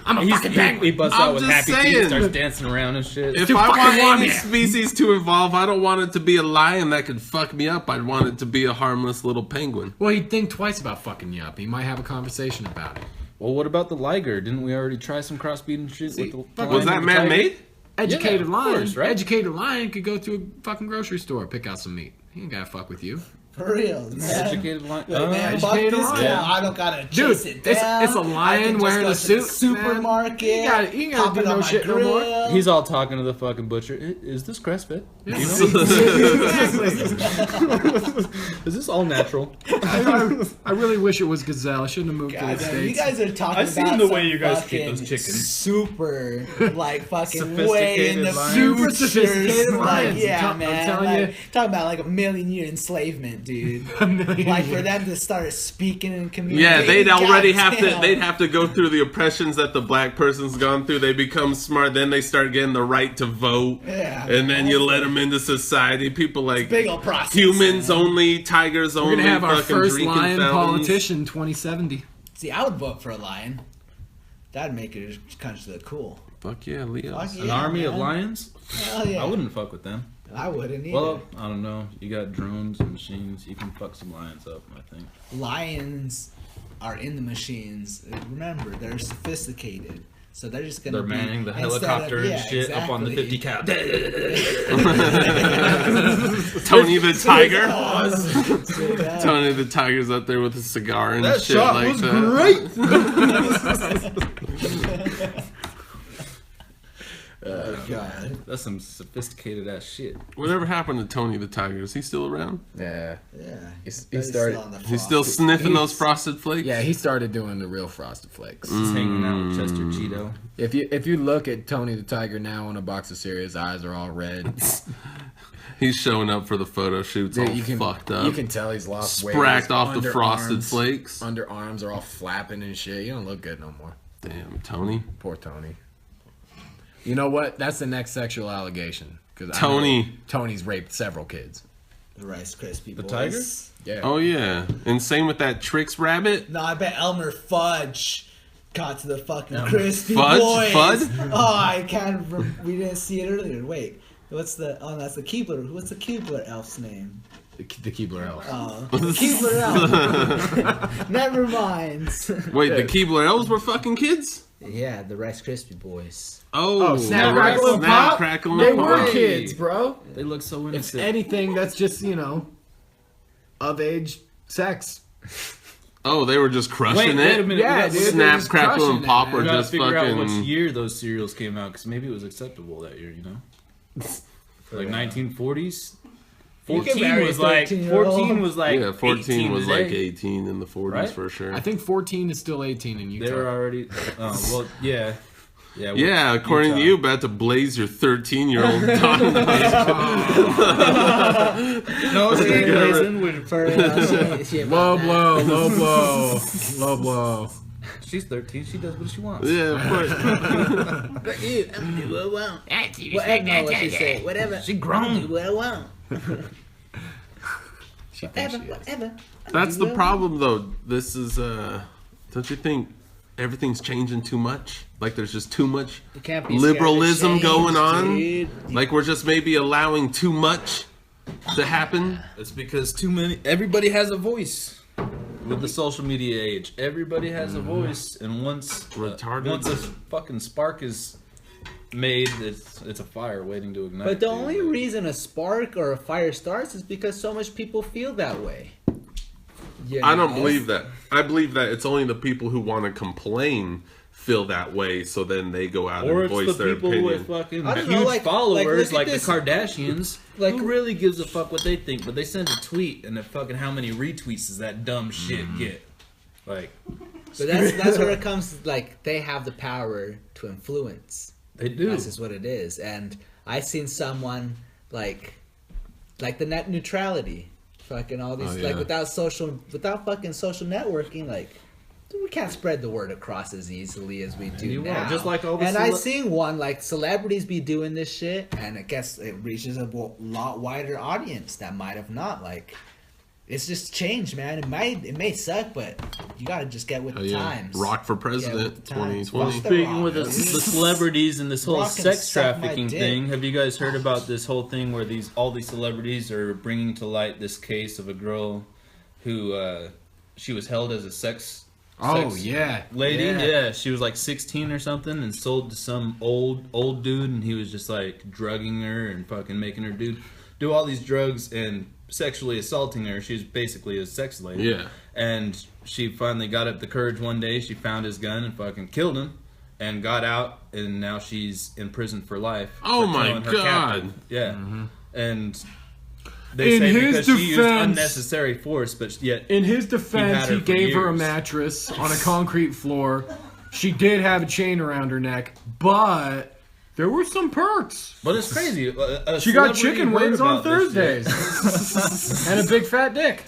[SPEAKER 2] I'm a fucking penguin.
[SPEAKER 4] He busts
[SPEAKER 1] I'm
[SPEAKER 4] out with
[SPEAKER 1] just
[SPEAKER 4] happy feet,
[SPEAKER 1] saying.
[SPEAKER 4] starts dancing around and shit.
[SPEAKER 1] if
[SPEAKER 2] too
[SPEAKER 1] I
[SPEAKER 2] fucking
[SPEAKER 1] want
[SPEAKER 2] warm
[SPEAKER 1] any
[SPEAKER 2] here.
[SPEAKER 1] species to evolve, I don't want it to be a lion that could fuck me up. I'd want it to be a harmless little penguin.
[SPEAKER 2] Well, he'd think twice about fucking you up. He might have a conversation about it.
[SPEAKER 4] Well, what about the liger? Didn't we already try some crossbreeding shit with the
[SPEAKER 2] fuck,
[SPEAKER 4] lion
[SPEAKER 1] Was that
[SPEAKER 4] and the tiger?
[SPEAKER 1] man-made?
[SPEAKER 2] Educated
[SPEAKER 4] of
[SPEAKER 2] lion.
[SPEAKER 4] course, right?
[SPEAKER 2] Educated lion could go to a fucking grocery store, pick out some meat. He ain't gotta fuck with you.
[SPEAKER 3] For real, man.
[SPEAKER 4] Educated lion.
[SPEAKER 3] Like, man, fuck
[SPEAKER 2] educated
[SPEAKER 3] this
[SPEAKER 2] lion.
[SPEAKER 3] cow. I don't gotta
[SPEAKER 2] Dude,
[SPEAKER 3] chase it
[SPEAKER 2] it's-
[SPEAKER 3] down.
[SPEAKER 2] it's a lion
[SPEAKER 3] I can just
[SPEAKER 2] wearing
[SPEAKER 3] go
[SPEAKER 2] a
[SPEAKER 3] to the
[SPEAKER 2] suit, man.
[SPEAKER 3] supermarket.
[SPEAKER 2] You ain't gotta
[SPEAKER 3] pop
[SPEAKER 2] do
[SPEAKER 3] it
[SPEAKER 2] no
[SPEAKER 3] on my
[SPEAKER 2] shit no more.
[SPEAKER 3] grill.
[SPEAKER 4] He's all talking to the fucking butcher. Is this grass fed? You know? Is this all natural?
[SPEAKER 2] I really wish it was gazelle. I shouldn't have moved to
[SPEAKER 3] God,
[SPEAKER 2] the
[SPEAKER 3] damn,
[SPEAKER 2] States.
[SPEAKER 3] you guys are talking
[SPEAKER 4] I seen
[SPEAKER 3] about
[SPEAKER 4] the
[SPEAKER 3] some
[SPEAKER 4] way you guys keep
[SPEAKER 3] fucking
[SPEAKER 4] those chickens.
[SPEAKER 3] Super, like fucking way in the
[SPEAKER 4] Sophisticated lions.
[SPEAKER 2] Super
[SPEAKER 3] future.
[SPEAKER 2] sophisticated
[SPEAKER 3] Like,
[SPEAKER 2] lions.
[SPEAKER 3] yeah,
[SPEAKER 2] I'm
[SPEAKER 3] man.
[SPEAKER 2] telling
[SPEAKER 3] like,
[SPEAKER 2] you.
[SPEAKER 3] talking about like a million-year enslavement, dude.
[SPEAKER 2] million
[SPEAKER 3] Like for
[SPEAKER 2] year.
[SPEAKER 3] them to start speaking and communicating.
[SPEAKER 1] Yeah, they'd already have to.
[SPEAKER 3] goddamn.
[SPEAKER 1] They'd have to go through the oppressions that the black person's gone through. They become smart, then they start getting the right to vote,
[SPEAKER 3] Yeah,
[SPEAKER 1] and then you
[SPEAKER 3] that's
[SPEAKER 1] let them into society. People like
[SPEAKER 3] big ol' process.
[SPEAKER 1] humans
[SPEAKER 3] man.
[SPEAKER 1] only, tigers
[SPEAKER 2] We're
[SPEAKER 1] only.
[SPEAKER 2] gonna have our
[SPEAKER 1] fucking
[SPEAKER 2] first
[SPEAKER 1] drinking
[SPEAKER 2] lion
[SPEAKER 1] fountains.
[SPEAKER 2] politician 2070.
[SPEAKER 3] See, I would vote for a lion. That'd make your country look cool.
[SPEAKER 1] Fuck yeah, Leo.
[SPEAKER 3] Fuck
[SPEAKER 4] An
[SPEAKER 3] yeah,
[SPEAKER 4] army of
[SPEAKER 3] man.
[SPEAKER 4] lions?
[SPEAKER 3] Hell yeah.
[SPEAKER 4] I wouldn't fuck with them.
[SPEAKER 3] I wouldn't either.
[SPEAKER 4] Well, I don't know. You got drones and machines. You can fuck some lions up, I think.
[SPEAKER 3] Lions are in the machines. Remember, they're sophisticated. So they're just gonna
[SPEAKER 4] They're manning the
[SPEAKER 3] instead of-
[SPEAKER 4] helicopter and
[SPEAKER 3] yeah,
[SPEAKER 4] shit up on the 50
[SPEAKER 3] exactly.
[SPEAKER 4] cal.
[SPEAKER 1] Tony the Tiger.
[SPEAKER 3] Straight up.
[SPEAKER 1] Tony the Tiger's up there with a cigar and
[SPEAKER 4] That
[SPEAKER 1] shit
[SPEAKER 4] shot
[SPEAKER 1] like
[SPEAKER 4] was
[SPEAKER 1] that.
[SPEAKER 4] great.
[SPEAKER 3] God.
[SPEAKER 4] That's some sophisticated ass shit.
[SPEAKER 1] Whatever happened to Tony the Tiger? Is he still around?
[SPEAKER 2] Yeah.
[SPEAKER 3] Yeah.
[SPEAKER 2] He's
[SPEAKER 3] But
[SPEAKER 2] started-
[SPEAKER 3] still on the
[SPEAKER 1] He's still
[SPEAKER 3] frosty.
[SPEAKER 1] sniffing those
[SPEAKER 2] He's-
[SPEAKER 1] frosted flakes.
[SPEAKER 2] Yeah, he started doing the real Frosted Flakes.
[SPEAKER 4] He's hanging out with Chester Cheeto.
[SPEAKER 2] If you look at Tony the Tiger now on a box of cereal, his eyes are all red.
[SPEAKER 1] He's showing up for the photo shoots all
[SPEAKER 2] you can
[SPEAKER 1] fucked up.
[SPEAKER 2] You can tell he's lost weight.
[SPEAKER 1] Spracked
[SPEAKER 2] His
[SPEAKER 1] off the frosted
[SPEAKER 2] underarms-
[SPEAKER 1] flakes.
[SPEAKER 2] Underarms are all flapping and shit. You don't look good no more.
[SPEAKER 1] Damn, Tony.
[SPEAKER 2] Poor Tony. You know what? That's the next sexual allegation. 'Cause I
[SPEAKER 1] Tony.
[SPEAKER 2] know Tony's raped several kids.
[SPEAKER 3] The Rice Krispie
[SPEAKER 4] The
[SPEAKER 3] boys.
[SPEAKER 4] tiger?
[SPEAKER 2] Yeah.
[SPEAKER 1] Oh yeah, and same with that Trix rabbit.
[SPEAKER 3] No, I bet Elmer Fudge got to the fucking Crispy
[SPEAKER 1] Fudge?
[SPEAKER 3] Boys.
[SPEAKER 1] Fud?
[SPEAKER 3] Oh, I can't. We didn't see it earlier. Wait, what's the? Oh, that's the Keebler. What's the Keebler elf's name?
[SPEAKER 2] The Keebler elf.
[SPEAKER 3] Oh, the Keebler elf. Never mind.
[SPEAKER 1] Wait, the Keebler elves were fucking kids?
[SPEAKER 3] Yeah, the Rice Krispie Boys.
[SPEAKER 1] Oh,
[SPEAKER 2] Snap,
[SPEAKER 1] the
[SPEAKER 2] Crackle, and
[SPEAKER 1] Snap,
[SPEAKER 2] Pop?
[SPEAKER 1] Crackle, and
[SPEAKER 2] They
[SPEAKER 1] Pop.
[SPEAKER 2] were kids, bro.
[SPEAKER 4] They look so
[SPEAKER 2] If
[SPEAKER 4] innocent.
[SPEAKER 2] anything, that's just, of age sex.
[SPEAKER 1] Oh, they were just crushing
[SPEAKER 4] Wait
[SPEAKER 1] it.
[SPEAKER 4] a minute.
[SPEAKER 2] Yeah,
[SPEAKER 4] we
[SPEAKER 2] dude.
[SPEAKER 4] got,
[SPEAKER 1] Snap,
[SPEAKER 2] just
[SPEAKER 1] Crackle,
[SPEAKER 2] crushing
[SPEAKER 1] and
[SPEAKER 2] it,
[SPEAKER 1] Pop
[SPEAKER 2] man.
[SPEAKER 1] were
[SPEAKER 4] we gotta
[SPEAKER 1] just
[SPEAKER 4] figure out which
[SPEAKER 1] fucking.
[SPEAKER 4] year those cereals came out, because maybe it was acceptable that year, you know? Like 1940s?
[SPEAKER 3] You can
[SPEAKER 4] 14
[SPEAKER 3] marry
[SPEAKER 4] was
[SPEAKER 3] a
[SPEAKER 4] like
[SPEAKER 3] 13-year-old.
[SPEAKER 4] 14 was like
[SPEAKER 1] Yeah, 14
[SPEAKER 4] 18
[SPEAKER 1] was
[SPEAKER 4] today.
[SPEAKER 1] like 18 in the 40s
[SPEAKER 4] Right?
[SPEAKER 1] for sure.
[SPEAKER 2] I think 14 is still 18 in Utah.
[SPEAKER 4] They were already. Oh well, yeah, yeah.
[SPEAKER 1] Yeah, according to
[SPEAKER 4] Utah.
[SPEAKER 1] you, about to blaze your 13-year-old daughter.
[SPEAKER 4] No, she ain't blazing.
[SPEAKER 2] Low blow, low blow, low blow.
[SPEAKER 4] She's 13. She does what she wants.
[SPEAKER 1] Yeah, but
[SPEAKER 3] Whatever.
[SPEAKER 4] She grown.
[SPEAKER 3] What I want.
[SPEAKER 2] She thinks she is.
[SPEAKER 3] Whatever.
[SPEAKER 1] that's the problem, though. This is, don't you think everything's changing too much? Like there's just too much
[SPEAKER 3] You can't be scared of
[SPEAKER 1] liberalism
[SPEAKER 3] change,
[SPEAKER 1] going on?
[SPEAKER 3] dude.
[SPEAKER 1] Like we're just maybe allowing too much to happen.
[SPEAKER 4] It's because everybody has a voice with the social media age. Everybody has a voice, and once a fucking spark is made, it's a fire waiting to ignite.
[SPEAKER 6] But the only reason a spark or a fire starts is because so much people feel that way. You
[SPEAKER 1] I don't
[SPEAKER 6] know?
[SPEAKER 1] believe that. I believe that it's only the people who want to complain feel that way, so then they go out
[SPEAKER 4] or
[SPEAKER 1] and voice
[SPEAKER 4] it's the
[SPEAKER 1] their
[SPEAKER 4] people
[SPEAKER 1] opinion.
[SPEAKER 4] with fucking
[SPEAKER 6] I don't
[SPEAKER 4] huge
[SPEAKER 6] know, like
[SPEAKER 4] followers,
[SPEAKER 6] look at
[SPEAKER 4] like the
[SPEAKER 6] this.
[SPEAKER 4] Kardashians.
[SPEAKER 6] Like-
[SPEAKER 4] Who really gives a fuck what they think? But they send a tweet, and fucking how many retweets does that dumb shit get? Like,
[SPEAKER 6] But that's where it comes. Like they have the power to influence.
[SPEAKER 4] they do.
[SPEAKER 6] That's just what it is. And I seen someone like the net neutrality, fucking all these
[SPEAKER 1] Oh, yeah.
[SPEAKER 6] like without fucking social networking, like we can't spread the word across as easily as we do
[SPEAKER 4] You won't.
[SPEAKER 6] now.
[SPEAKER 4] Just like all the
[SPEAKER 6] and I seen one like celebrities be doing this shit, and I guess it reaches a lot wider audience that might have not like. It's just changed, man. It may suck, but you gotta just get with
[SPEAKER 1] Oh,
[SPEAKER 6] the
[SPEAKER 1] yeah.
[SPEAKER 6] Times.
[SPEAKER 1] Rock for
[SPEAKER 6] Yeah,
[SPEAKER 1] president,
[SPEAKER 6] with the times.
[SPEAKER 1] 2020.
[SPEAKER 6] Fuck the
[SPEAKER 4] Speaking
[SPEAKER 6] Rock,
[SPEAKER 4] with the
[SPEAKER 6] dude.
[SPEAKER 4] celebrities and this whole
[SPEAKER 6] Rock can
[SPEAKER 4] sex
[SPEAKER 6] suck my
[SPEAKER 4] trafficking
[SPEAKER 6] dick.
[SPEAKER 4] thing, have you guys heard about this whole thing where all these celebrities are bringing to light this case of a girl who she was held as a sex
[SPEAKER 2] yeah.
[SPEAKER 4] lady?
[SPEAKER 2] Yeah.
[SPEAKER 4] Yeah, she was like 16 or something and sold to some old dude, and he was just like drugging her and fucking making her do all these drugs and sexually assaulting her. She was basically a sex slave.
[SPEAKER 1] Yeah.
[SPEAKER 4] And she finally got up the courage one day. She found his gun and fucking killed him, and got out. And now she's in prison for life.
[SPEAKER 1] Oh
[SPEAKER 4] for
[SPEAKER 1] my
[SPEAKER 4] killing her
[SPEAKER 1] God.
[SPEAKER 4] captain. Yeah. And they
[SPEAKER 2] In
[SPEAKER 4] say
[SPEAKER 2] his
[SPEAKER 4] because she used
[SPEAKER 2] defense-
[SPEAKER 4] unnecessary force, but yet
[SPEAKER 2] In his defense,
[SPEAKER 4] had her
[SPEAKER 2] he
[SPEAKER 4] for
[SPEAKER 2] gave her a
[SPEAKER 4] years.
[SPEAKER 2] mattress on a concrete floor. She did have a chain around her neck, but there were some perks.
[SPEAKER 4] But it's crazy. A
[SPEAKER 2] She got
[SPEAKER 4] celebrity
[SPEAKER 2] chicken
[SPEAKER 4] heard
[SPEAKER 2] wings on
[SPEAKER 4] about this shit.
[SPEAKER 2] Thursdays and a big fat dick.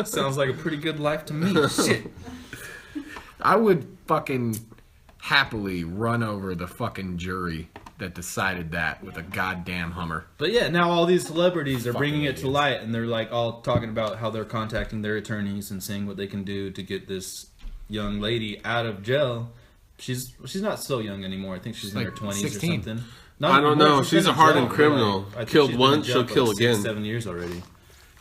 [SPEAKER 4] Sounds like a pretty good life to me. Shit.
[SPEAKER 2] I would fucking happily run over the fucking jury that decided that with a goddamn Hummer.
[SPEAKER 4] But yeah, now all these celebrities are
[SPEAKER 2] Fucking
[SPEAKER 4] bringing it to
[SPEAKER 2] idiots.
[SPEAKER 4] light, and they're like all talking about how they're contacting their attorneys and saying what they can do to get this young lady out of jail. She's not so young anymore. I think she's in
[SPEAKER 2] like
[SPEAKER 4] her 20s
[SPEAKER 2] 16.
[SPEAKER 4] or something.
[SPEAKER 1] I don't know.
[SPEAKER 4] She's
[SPEAKER 1] She's
[SPEAKER 4] been
[SPEAKER 1] a
[SPEAKER 4] in
[SPEAKER 1] hardened
[SPEAKER 4] jail for,
[SPEAKER 1] criminal.
[SPEAKER 4] I think
[SPEAKER 1] Killed
[SPEAKER 4] she's been in
[SPEAKER 1] once,
[SPEAKER 4] jail
[SPEAKER 1] she'll
[SPEAKER 4] for
[SPEAKER 1] kill
[SPEAKER 4] 6,
[SPEAKER 1] again.
[SPEAKER 4] 7 years already.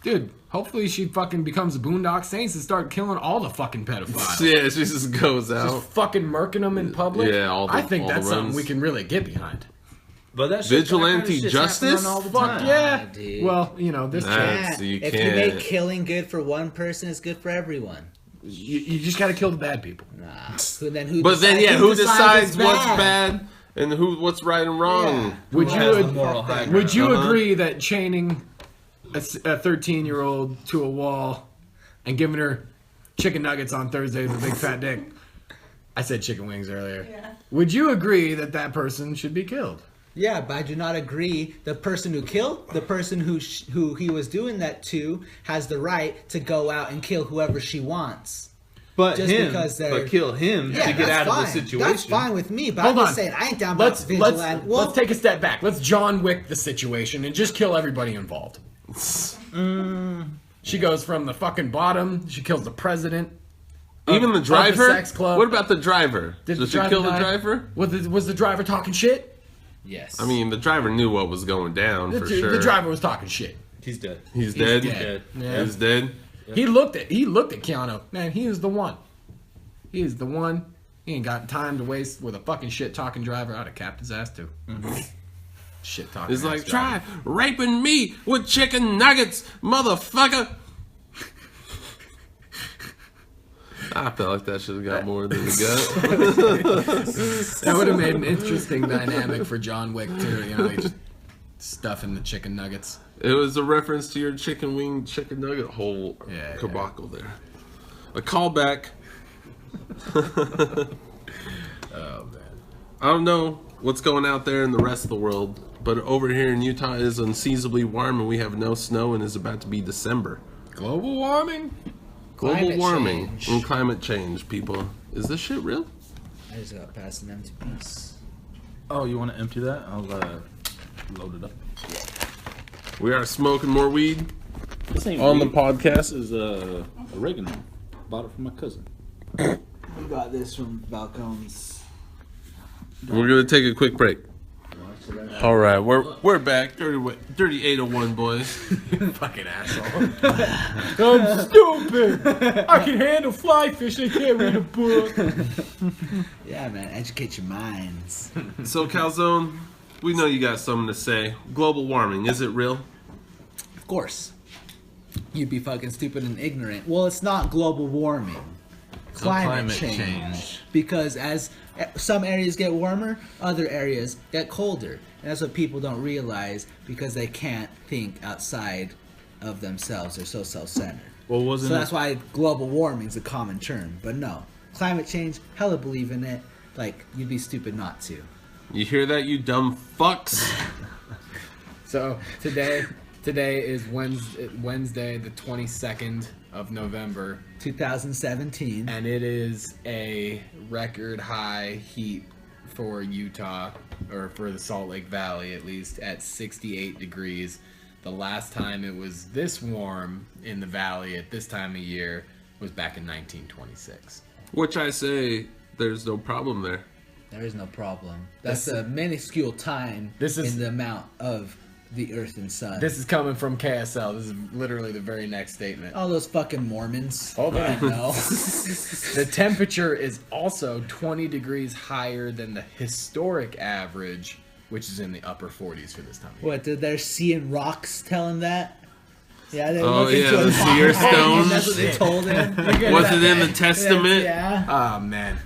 [SPEAKER 2] Dude, hopefully she fucking becomes a Boondock Saints and start killing all the fucking pedophiles.
[SPEAKER 1] Yeah, she just goes
[SPEAKER 2] Just
[SPEAKER 1] out.
[SPEAKER 2] fucking murking them in public.
[SPEAKER 1] Yeah,
[SPEAKER 2] I think
[SPEAKER 1] all
[SPEAKER 2] that's
[SPEAKER 1] the
[SPEAKER 2] something
[SPEAKER 1] runs.
[SPEAKER 2] we can really get behind.
[SPEAKER 4] But that shit,
[SPEAKER 1] Vigilante
[SPEAKER 4] that kind of shit's
[SPEAKER 1] justice?
[SPEAKER 4] happening all the
[SPEAKER 2] Fuck
[SPEAKER 4] time.
[SPEAKER 2] yeah.
[SPEAKER 6] dude.
[SPEAKER 2] Well, you know, this
[SPEAKER 1] Nah.
[SPEAKER 2] chance.
[SPEAKER 1] So you
[SPEAKER 6] if
[SPEAKER 1] can't-
[SPEAKER 6] you make killing good for one person, it's good for everyone.
[SPEAKER 2] You just gotta kill the bad people.
[SPEAKER 6] Nah. Who then?
[SPEAKER 1] But then, yeah, who decides
[SPEAKER 6] it's
[SPEAKER 1] what's bad and what's right and wrong?
[SPEAKER 6] Yeah.
[SPEAKER 2] Would
[SPEAKER 4] Who has
[SPEAKER 2] you
[SPEAKER 4] the moral high ground?
[SPEAKER 2] would you
[SPEAKER 1] Uh-huh.
[SPEAKER 2] agree that chaining a 13-year-old to a wall and giving her chicken nuggets on Thursdays with a big fat dick? I said chicken wings earlier.
[SPEAKER 7] Yeah.
[SPEAKER 2] Would you agree that that person should be killed?
[SPEAKER 6] Yeah, but I do not agree. The person who killed the person who he was doing that to has the right to go out and kill whoever she wants.
[SPEAKER 4] But
[SPEAKER 6] Just because they're-
[SPEAKER 4] but kill him
[SPEAKER 6] Yeah,
[SPEAKER 4] to get
[SPEAKER 6] that's
[SPEAKER 4] out
[SPEAKER 6] fine.
[SPEAKER 4] of the situation.
[SPEAKER 6] That's fine with me. But
[SPEAKER 2] Hold
[SPEAKER 6] I'm
[SPEAKER 2] on.
[SPEAKER 6] just saying, I ain't down
[SPEAKER 2] Let's
[SPEAKER 6] about vigilante.
[SPEAKER 2] let's take a step back. Let's John Wick the situation and just kill everybody involved. She goes from the fucking bottom. She kills the president.
[SPEAKER 1] Even the
[SPEAKER 2] of
[SPEAKER 1] driver?
[SPEAKER 2] sex club.
[SPEAKER 1] What about the driver?
[SPEAKER 2] Did
[SPEAKER 1] Did
[SPEAKER 2] the
[SPEAKER 1] she
[SPEAKER 2] driver
[SPEAKER 1] kill the
[SPEAKER 2] die?
[SPEAKER 1] driver?
[SPEAKER 2] Was the driver talking shit?
[SPEAKER 6] Yes.
[SPEAKER 1] I mean, the driver knew what was going down for sure.
[SPEAKER 2] The driver was talking shit.
[SPEAKER 4] He's dead.
[SPEAKER 1] He's dead.
[SPEAKER 2] dead. Yeah.
[SPEAKER 1] He's dead.
[SPEAKER 2] He looked at Keanu. Man, he is the one. He is the one. He ain't got time to waste with a fucking shit talking driver. I'd have capped his ass too. Shit talking.
[SPEAKER 1] It's like, try raping me with chicken nuggets, motherfucker. I felt like that should have got more than it got.
[SPEAKER 2] That would have made an interesting dynamic for John Wick too. You know, he just stuffing the chicken nuggets.
[SPEAKER 1] It was a reference to your chicken nugget whole
[SPEAKER 2] Yeah,
[SPEAKER 1] cabacle there. A callback.
[SPEAKER 2] Oh man.
[SPEAKER 1] I don't know what's going out there in the rest of the world, but over here in Utah it is unseasonably warm and we have no snow and it's about to be December.
[SPEAKER 2] Global warming.
[SPEAKER 1] Global
[SPEAKER 6] Climate
[SPEAKER 1] warming
[SPEAKER 6] change.
[SPEAKER 1] and climate change, people. Is this shit real?
[SPEAKER 6] I just got past an empty piece.
[SPEAKER 4] Oh, you want to empty that? I'll load it up.
[SPEAKER 1] We are smoking more weed
[SPEAKER 4] This ain't
[SPEAKER 1] on the
[SPEAKER 4] weed.
[SPEAKER 1] podcast.
[SPEAKER 4] This is oregano. Bought it from my cousin.
[SPEAKER 6] We got this from Balcones.
[SPEAKER 1] We're going to take a quick break. All right, we're back. Dirty 801 boys.
[SPEAKER 2] Fucking asshole. I'm stupid. I can handle fly fish. I can't read a book.
[SPEAKER 6] Yeah, man, educate your minds.
[SPEAKER 1] So Calzone, we know you got something to say. Global warming, is it real?
[SPEAKER 6] Of course. You'd be fucking stupid and ignorant. Well, it's not global warming. Climate change. Because as some areas get warmer, other areas get colder. And that's what people don't realize because they can't think outside of themselves. They're so self-centered.
[SPEAKER 4] Well,
[SPEAKER 6] So that's why global warming is a common term. But no, climate change, hella believe in it. Like, you'd be stupid not to.
[SPEAKER 1] You hear that, you dumb fucks?
[SPEAKER 2] So today is Wednesday, the 22nd of November,
[SPEAKER 6] 2017.
[SPEAKER 2] and it is a record high heat for Utah, or for the Salt Lake Valley at least, at 68 degrees. The last time it was this warm in the valley at this time of year was back in 1926.
[SPEAKER 1] Which I say, there's no problem there.
[SPEAKER 6] There is no problem. That's a minuscule time in the amount of the earth and sun.
[SPEAKER 2] This is coming from KSL. This is literally the very next statement.
[SPEAKER 6] All those fucking Mormons.
[SPEAKER 2] Hold on.
[SPEAKER 6] No.
[SPEAKER 2] The temperature is also 20 degrees higher than the historic average, which is in the upper 40s for this time of year.
[SPEAKER 6] What, did their seeing rocks tell him that? Yeah, they
[SPEAKER 1] Oh,
[SPEAKER 6] look
[SPEAKER 1] yeah,
[SPEAKER 6] into
[SPEAKER 1] the
[SPEAKER 6] a
[SPEAKER 1] seer
[SPEAKER 6] rock,
[SPEAKER 1] stones.
[SPEAKER 6] That's what they told him.
[SPEAKER 1] Was it in the testament?
[SPEAKER 6] Yeah.
[SPEAKER 2] Oh, man.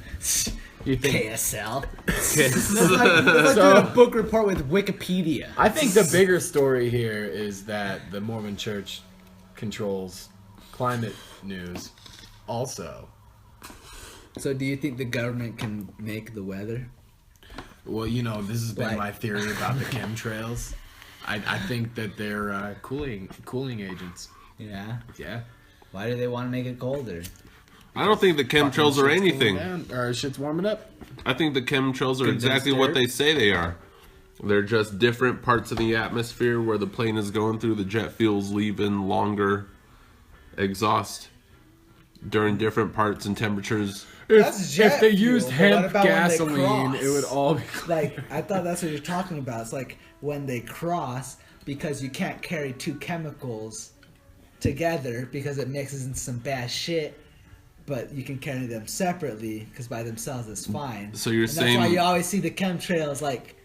[SPEAKER 2] You think...
[SPEAKER 6] KSL. It's like doing a book report with Wikipedia.
[SPEAKER 2] I think the bigger story here is that the Mormon Church controls climate news also.
[SPEAKER 6] So do you think the government can make the weather?
[SPEAKER 2] Well, you know, this has been
[SPEAKER 6] Like-
[SPEAKER 2] my theory about the chemtrails. I think that they're cooling agents.
[SPEAKER 6] Yeah.
[SPEAKER 2] Yeah.
[SPEAKER 6] Why do they want to make it colder?
[SPEAKER 1] I don't think the chemtrails are
[SPEAKER 2] Shit's
[SPEAKER 1] anything.
[SPEAKER 2] cooling down, or shit's warming up.
[SPEAKER 1] I think the chemtrails are
[SPEAKER 2] Condensed
[SPEAKER 1] exactly
[SPEAKER 2] air?
[SPEAKER 1] what they say they are. They're just different parts of the atmosphere where the plane is going through. The jet fuel's leaving longer exhaust during different parts and temperatures.
[SPEAKER 6] That's jet
[SPEAKER 2] If they
[SPEAKER 6] fuel,
[SPEAKER 2] used
[SPEAKER 6] but
[SPEAKER 2] hemp
[SPEAKER 6] what about when they
[SPEAKER 2] gasoline,
[SPEAKER 6] cross?
[SPEAKER 2] it would all be.
[SPEAKER 6] Like, I thought that's what you're talking about. It's like when they cross, because you can't carry two chemicals together because it mixes into some bad shit, but you can carry them separately because by themselves it's fine.
[SPEAKER 1] So you're
[SPEAKER 6] and
[SPEAKER 1] saying-
[SPEAKER 6] that's why you always see the chemtrails, like,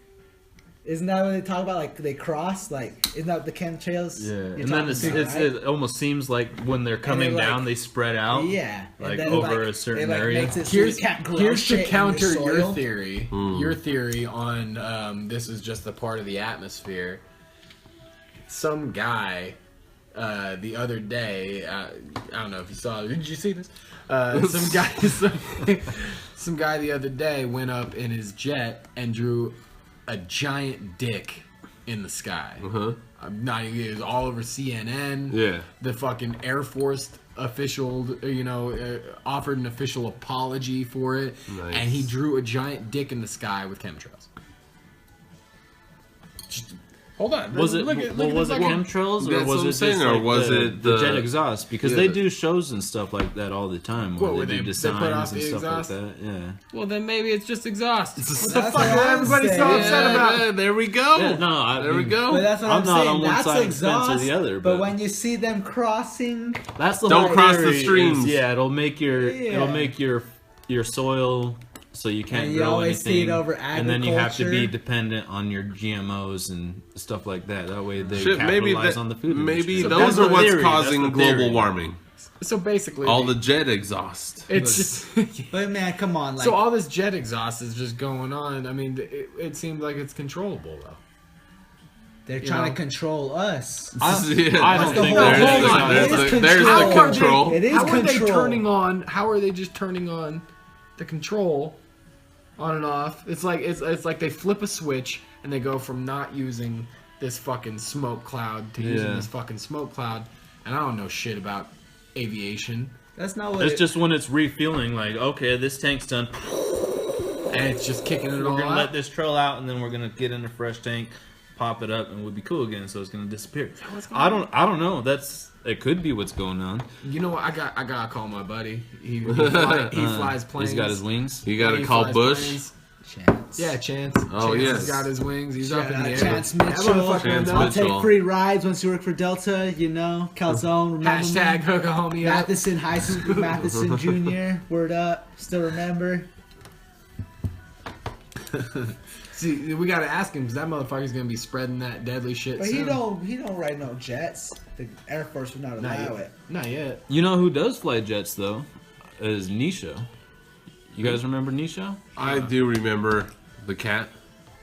[SPEAKER 6] isn't that what they talk about? Like, they cross? Like, isn't that what the chemtrails?
[SPEAKER 4] Yeah,
[SPEAKER 6] you're
[SPEAKER 4] and then
[SPEAKER 6] talking about, right?
[SPEAKER 4] it almost seems like when they're coming
[SPEAKER 6] like-
[SPEAKER 4] down, they spread out.
[SPEAKER 6] Yeah. and
[SPEAKER 4] like
[SPEAKER 6] then,
[SPEAKER 4] over
[SPEAKER 6] like,
[SPEAKER 4] a certain
[SPEAKER 6] it, like,
[SPEAKER 4] area.
[SPEAKER 6] makes it so you can't grow
[SPEAKER 2] Here's
[SPEAKER 6] shit
[SPEAKER 2] to
[SPEAKER 6] in
[SPEAKER 2] counter
[SPEAKER 6] your
[SPEAKER 2] your
[SPEAKER 6] soil.
[SPEAKER 2] theory. Your theory on this is just a part of the atmosphere. Some guy the other day, I don't know if you saw it. Did you see this? Some guy the other day went up in his jet and drew a giant dick in the sky. It was all over CNN.
[SPEAKER 1] Yeah.
[SPEAKER 2] The fucking Air Force official, offered an official apology for it,
[SPEAKER 1] Nice.
[SPEAKER 2] and he drew a giant dick in the sky with chemtrails. Hold on.
[SPEAKER 4] Was it
[SPEAKER 2] Look at
[SPEAKER 4] was
[SPEAKER 2] the
[SPEAKER 4] it
[SPEAKER 2] fucking-
[SPEAKER 4] chemtrails or
[SPEAKER 1] That's
[SPEAKER 4] was
[SPEAKER 1] what
[SPEAKER 4] it
[SPEAKER 1] I'm saying,
[SPEAKER 4] just
[SPEAKER 1] or
[SPEAKER 4] like
[SPEAKER 1] was
[SPEAKER 4] the,
[SPEAKER 1] it
[SPEAKER 4] the
[SPEAKER 1] the-
[SPEAKER 4] jet exhaust? Because
[SPEAKER 1] yeah,
[SPEAKER 4] they
[SPEAKER 1] the-
[SPEAKER 4] do shows and stuff like that all the time. Where
[SPEAKER 2] What,
[SPEAKER 4] they
[SPEAKER 2] where
[SPEAKER 4] do
[SPEAKER 2] they put
[SPEAKER 4] designs
[SPEAKER 2] off
[SPEAKER 4] and
[SPEAKER 2] the
[SPEAKER 4] stuff
[SPEAKER 2] exhaust?
[SPEAKER 4] like that. Yeah.
[SPEAKER 2] Well, then maybe it's just exhaust. What the
[SPEAKER 6] That's
[SPEAKER 2] fuck
[SPEAKER 6] what
[SPEAKER 2] are
[SPEAKER 6] I'm
[SPEAKER 2] everybody so
[SPEAKER 6] saying.
[SPEAKER 2] upset about?
[SPEAKER 1] Yeah, there we go.
[SPEAKER 4] Yeah, no, I
[SPEAKER 1] there we
[SPEAKER 4] mean,
[SPEAKER 1] go.
[SPEAKER 6] But that's what
[SPEAKER 4] I'm
[SPEAKER 6] I'm,
[SPEAKER 4] not
[SPEAKER 6] saying.
[SPEAKER 4] on one
[SPEAKER 6] That's
[SPEAKER 4] side of the fence or
[SPEAKER 6] exhaust.
[SPEAKER 4] the other,
[SPEAKER 6] But
[SPEAKER 4] but-
[SPEAKER 6] when you see them crossing,
[SPEAKER 4] That's the
[SPEAKER 1] Don't
[SPEAKER 4] whole
[SPEAKER 1] cross the
[SPEAKER 4] theory is,
[SPEAKER 1] streams.
[SPEAKER 4] yeah, it'll make your
[SPEAKER 6] Yeah.
[SPEAKER 4] soil so you can't
[SPEAKER 6] And you
[SPEAKER 4] grow
[SPEAKER 6] always
[SPEAKER 4] anything.
[SPEAKER 6] see it over
[SPEAKER 4] and then you have to be
[SPEAKER 6] agriculture.
[SPEAKER 4] dependent on your GMOs and stuff like that. That way they
[SPEAKER 1] Shit, maybe
[SPEAKER 4] capitalize
[SPEAKER 1] that,
[SPEAKER 4] on the food
[SPEAKER 1] maybe
[SPEAKER 4] industry. So
[SPEAKER 1] those
[SPEAKER 4] that's
[SPEAKER 1] are
[SPEAKER 4] the
[SPEAKER 1] what's
[SPEAKER 4] theory,
[SPEAKER 1] causing
[SPEAKER 4] that's the theory.
[SPEAKER 1] global warming.
[SPEAKER 2] So basically,
[SPEAKER 1] All the jet exhaust.
[SPEAKER 2] it's just.
[SPEAKER 6] but man, come on, like
[SPEAKER 2] So all this jet exhaust is just going on. I mean, it seems like it's controllable though.
[SPEAKER 6] they're
[SPEAKER 2] you
[SPEAKER 6] trying
[SPEAKER 2] know.
[SPEAKER 6] to control us.
[SPEAKER 1] Yeah,
[SPEAKER 4] I don't
[SPEAKER 6] the
[SPEAKER 4] think
[SPEAKER 6] whole-
[SPEAKER 4] there's,
[SPEAKER 6] hold on,
[SPEAKER 1] there's
[SPEAKER 6] it is
[SPEAKER 1] the, there's the
[SPEAKER 6] control.
[SPEAKER 1] control.
[SPEAKER 6] It is
[SPEAKER 2] How are they
[SPEAKER 6] control.
[SPEAKER 2] turning on? How are they just turning on the control on and off? It's like they flip a switch and they go from not using this fucking smoke cloud to using
[SPEAKER 4] Yeah.
[SPEAKER 2] this fucking smoke cloud. And I don't know shit about aviation.
[SPEAKER 6] That's not what.
[SPEAKER 4] It's just when it's refueling, like, okay, this tank's done.
[SPEAKER 2] And it's just kicking it
[SPEAKER 4] We're
[SPEAKER 2] all
[SPEAKER 4] gonna
[SPEAKER 2] out.
[SPEAKER 4] let this trail out, and then we're gonna get in a fresh tank, pop it up, and we'll be cool again. So it's gonna disappear. I don't know. It could be what's going on.
[SPEAKER 2] You know what? I gotta call my buddy. He flies planes.
[SPEAKER 4] He's got his wings.
[SPEAKER 1] You gotta
[SPEAKER 2] He
[SPEAKER 1] call
[SPEAKER 2] flies
[SPEAKER 1] Bush.
[SPEAKER 2] planes.
[SPEAKER 6] Chance.
[SPEAKER 2] Yeah, Chance.
[SPEAKER 1] Oh,
[SPEAKER 2] Chance
[SPEAKER 1] yes.
[SPEAKER 2] has got his wings. He's
[SPEAKER 3] Shout
[SPEAKER 2] up in
[SPEAKER 3] out
[SPEAKER 2] the air.
[SPEAKER 3] Chance
[SPEAKER 2] That
[SPEAKER 3] Mitchell.
[SPEAKER 2] motherfucker
[SPEAKER 1] Chance
[SPEAKER 2] nuts.
[SPEAKER 3] I'll
[SPEAKER 1] Mitchell.
[SPEAKER 3] take free rides once you work for Delta, you know. Calzone, remember
[SPEAKER 2] Hashtag
[SPEAKER 3] me?
[SPEAKER 2] hook a homie up.
[SPEAKER 3] Matheson High School, Matheson Jr. Word up. Still remember.
[SPEAKER 2] See, we gotta ask him because that motherfucker's gonna be spreading that deadly shit
[SPEAKER 3] But
[SPEAKER 2] soon.
[SPEAKER 3] he don't ride no jets. The Air Force would not
[SPEAKER 2] Not
[SPEAKER 3] allow
[SPEAKER 2] yet.
[SPEAKER 3] it.
[SPEAKER 2] Not yet.
[SPEAKER 4] You know who does fly jets though? Is Nisha. You guys remember Nisha?
[SPEAKER 1] I do remember the cat.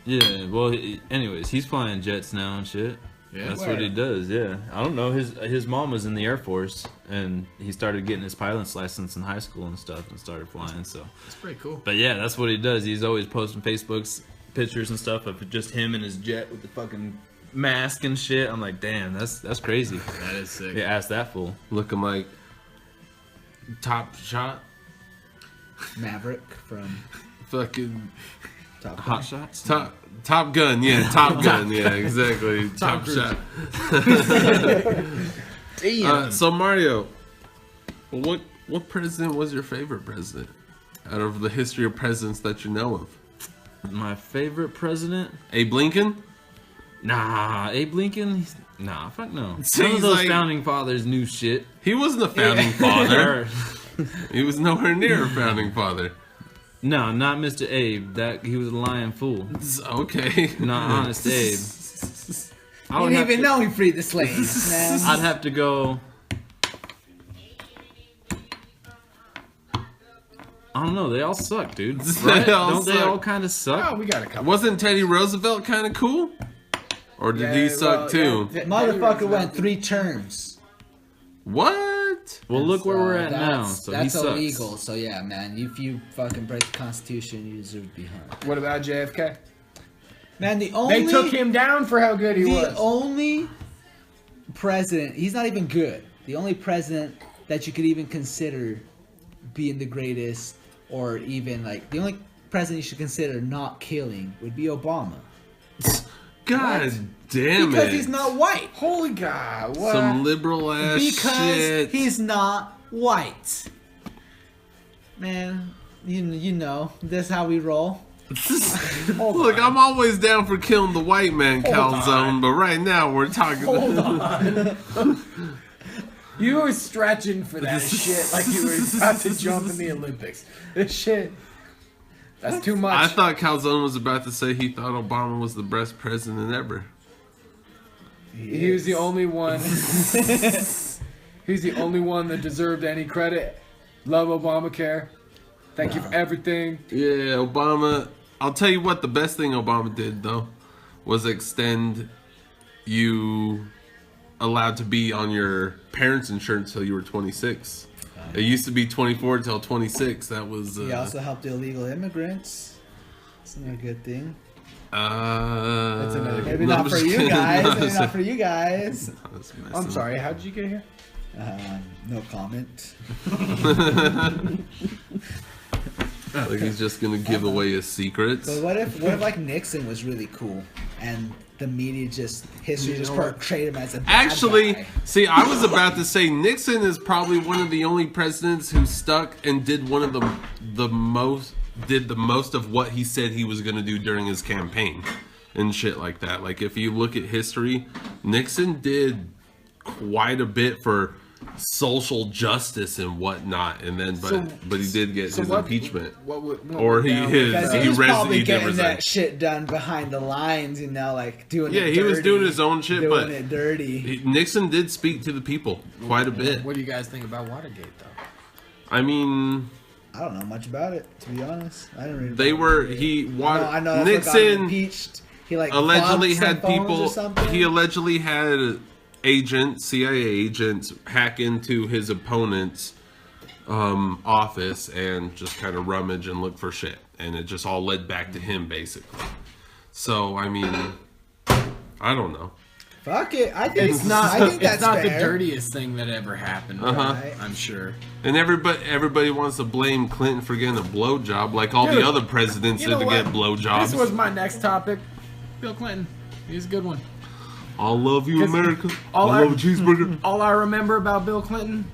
[SPEAKER 4] Yeah. Well, anyways, he's flying jets now and shit.
[SPEAKER 2] Yeah.
[SPEAKER 4] That's
[SPEAKER 3] Where?
[SPEAKER 4] what he does. Yeah. I don't know. His mom was in the Air Force and he started getting his pilot's license in high school and stuff and started flying. So,
[SPEAKER 2] It's pretty cool.
[SPEAKER 4] but yeah, that's what he does. He's always posting Facebook's pictures and stuff of just him and his jet with the fucking mask and shit. I'm like, damn, that's crazy.
[SPEAKER 2] That is sick.
[SPEAKER 4] Yeah, ask that fool.
[SPEAKER 1] Looking like Top Shot.
[SPEAKER 3] Maverick from
[SPEAKER 1] Fucking
[SPEAKER 3] Top Gun.
[SPEAKER 4] Hot shots.
[SPEAKER 1] Top Gun. Yeah, Top Gun. Yeah, exactly. Top
[SPEAKER 2] Cruise.
[SPEAKER 1] Shot.
[SPEAKER 6] Damn.
[SPEAKER 1] So Mario, what president was your favorite president out of the history of presidents that you know of?
[SPEAKER 4] My favorite president?
[SPEAKER 1] Abe Lincoln?
[SPEAKER 4] Nah, Abe Lincoln. Nah, fuck no.
[SPEAKER 1] So
[SPEAKER 4] None of
[SPEAKER 1] he's
[SPEAKER 4] those
[SPEAKER 1] like-
[SPEAKER 4] founding fathers knew shit.
[SPEAKER 1] He wasn't a founding father. He was nowhere near a founding father.
[SPEAKER 4] No, not Mr. Abe. That he was a lying fool.
[SPEAKER 1] Okay.
[SPEAKER 4] Not honest Abe. I
[SPEAKER 3] You
[SPEAKER 4] would
[SPEAKER 3] didn't
[SPEAKER 4] have
[SPEAKER 3] even
[SPEAKER 4] to-
[SPEAKER 3] know he freed the slaves, man.
[SPEAKER 4] I'd have to go. I don't know. They all suck, dude. Right?
[SPEAKER 1] They all
[SPEAKER 4] Don't they
[SPEAKER 1] suck.
[SPEAKER 4] all kind of suck?
[SPEAKER 2] Oh, we got a couple.
[SPEAKER 1] Wasn't Teddy Roosevelt kind of cool? Or did he suck too?
[SPEAKER 3] Motherfucker went 3 terms.
[SPEAKER 1] What?
[SPEAKER 4] Well, look where we're at now.
[SPEAKER 6] That's,
[SPEAKER 4] So he
[SPEAKER 6] that's
[SPEAKER 4] sucks.
[SPEAKER 6] illegal. So yeah, man, if you fucking break the Constitution, you deserve to be hung.
[SPEAKER 2] What about JFK?
[SPEAKER 3] Man, the only
[SPEAKER 2] They took him down for how good he
[SPEAKER 3] the
[SPEAKER 2] was.
[SPEAKER 3] only president, he's not even good. The only president that you could even consider being the greatest, or even like the only president you should consider not killing would be Obama.
[SPEAKER 1] God damn
[SPEAKER 3] Because
[SPEAKER 1] it.
[SPEAKER 3] he's not white.
[SPEAKER 2] Holy God! What?
[SPEAKER 1] Some liberal ass
[SPEAKER 3] Because
[SPEAKER 1] shit.
[SPEAKER 3] he's not white. Man, you know, that's how we roll.
[SPEAKER 1] Look, I'm always down for killing the white man calzone,
[SPEAKER 2] on.
[SPEAKER 1] but right now we're talking.
[SPEAKER 2] Hold on. You were stretching for that shit like you were about to jump in the Olympics. This shit. That's too much.
[SPEAKER 1] I thought Calzone was about to say he thought Obama was the best president ever.
[SPEAKER 2] He was the only one. He's the only one that deserved any credit. Love Obamacare. Thank you for everything.
[SPEAKER 1] Yeah, Obama. I'll tell you what, the best thing Obama did though was extend you allowed to be on your parents' insurance till you were 26. It used to be 24 till 26. That was.
[SPEAKER 3] He also helped illegal immigrants. It's not a good thing.
[SPEAKER 2] That's another good
[SPEAKER 3] Maybe
[SPEAKER 1] No,
[SPEAKER 3] not
[SPEAKER 1] I'm
[SPEAKER 3] for
[SPEAKER 1] just
[SPEAKER 3] you
[SPEAKER 1] kidding.
[SPEAKER 3] guys.
[SPEAKER 1] No,
[SPEAKER 3] Maybe not for you guys.
[SPEAKER 2] I'm sorry, how did you get here?
[SPEAKER 3] No comment.
[SPEAKER 1] Like he's just gonna give away his secrets.
[SPEAKER 3] But what if like Nixon was really cool and the media just history just
[SPEAKER 2] know what?
[SPEAKER 3] portrayed him as a bad
[SPEAKER 1] Actually,
[SPEAKER 3] guy?
[SPEAKER 1] see, I was about to say Nixon is probably one of the only presidents who stuck and did one of the most of what he said he was going to do during his campaign and shit like that. Like if you look at history, Nixon did quite a bit for social justice and whatnot, and then but he did get his impeachment.
[SPEAKER 2] What
[SPEAKER 1] Or he his
[SPEAKER 3] Because
[SPEAKER 1] he
[SPEAKER 3] he was probably
[SPEAKER 1] he did
[SPEAKER 3] getting
[SPEAKER 1] resign.
[SPEAKER 3] that shit done behind the lines, you know, like doing
[SPEAKER 1] Yeah,
[SPEAKER 3] it
[SPEAKER 1] he was
[SPEAKER 3] dirty,
[SPEAKER 1] doing his own shit,
[SPEAKER 3] doing
[SPEAKER 1] but
[SPEAKER 3] it dirty.
[SPEAKER 1] Nixon did speak to the people quite a bit.
[SPEAKER 2] What do you guys think about Watergate, though?
[SPEAKER 1] I mean,
[SPEAKER 3] I don't know much about it, to be honest. I didn't read.
[SPEAKER 1] they
[SPEAKER 3] about
[SPEAKER 1] were
[SPEAKER 3] it. I know that's what got him
[SPEAKER 1] Nixon
[SPEAKER 3] impeached. He like
[SPEAKER 1] allegedly
[SPEAKER 3] bugged some
[SPEAKER 1] had
[SPEAKER 3] phones or
[SPEAKER 1] people.
[SPEAKER 3] something.
[SPEAKER 1] He allegedly had CIA agents hack into his opponent's office and just kind of rummage and look for shit, and it just all led back to him basically. So I mean, I don't know.
[SPEAKER 3] Fuck it. I think
[SPEAKER 2] It's not.
[SPEAKER 3] I think that's
[SPEAKER 2] it's not
[SPEAKER 3] fair.
[SPEAKER 2] the dirtiest thing that ever happened.
[SPEAKER 3] Right.
[SPEAKER 2] I'm sure.
[SPEAKER 1] And everybody wants to blame Clinton for getting a blowjob, like all
[SPEAKER 2] Dude,
[SPEAKER 1] the other presidents
[SPEAKER 2] you
[SPEAKER 1] did
[SPEAKER 2] know
[SPEAKER 1] to
[SPEAKER 2] what?
[SPEAKER 1] get blowjobs.
[SPEAKER 2] This was my next topic. Bill Clinton. He's a good one.
[SPEAKER 1] I love you,
[SPEAKER 2] 'Cause
[SPEAKER 1] America.
[SPEAKER 2] all
[SPEAKER 1] I
[SPEAKER 2] I-
[SPEAKER 1] love a cheeseburger.
[SPEAKER 2] All I remember about Bill Clinton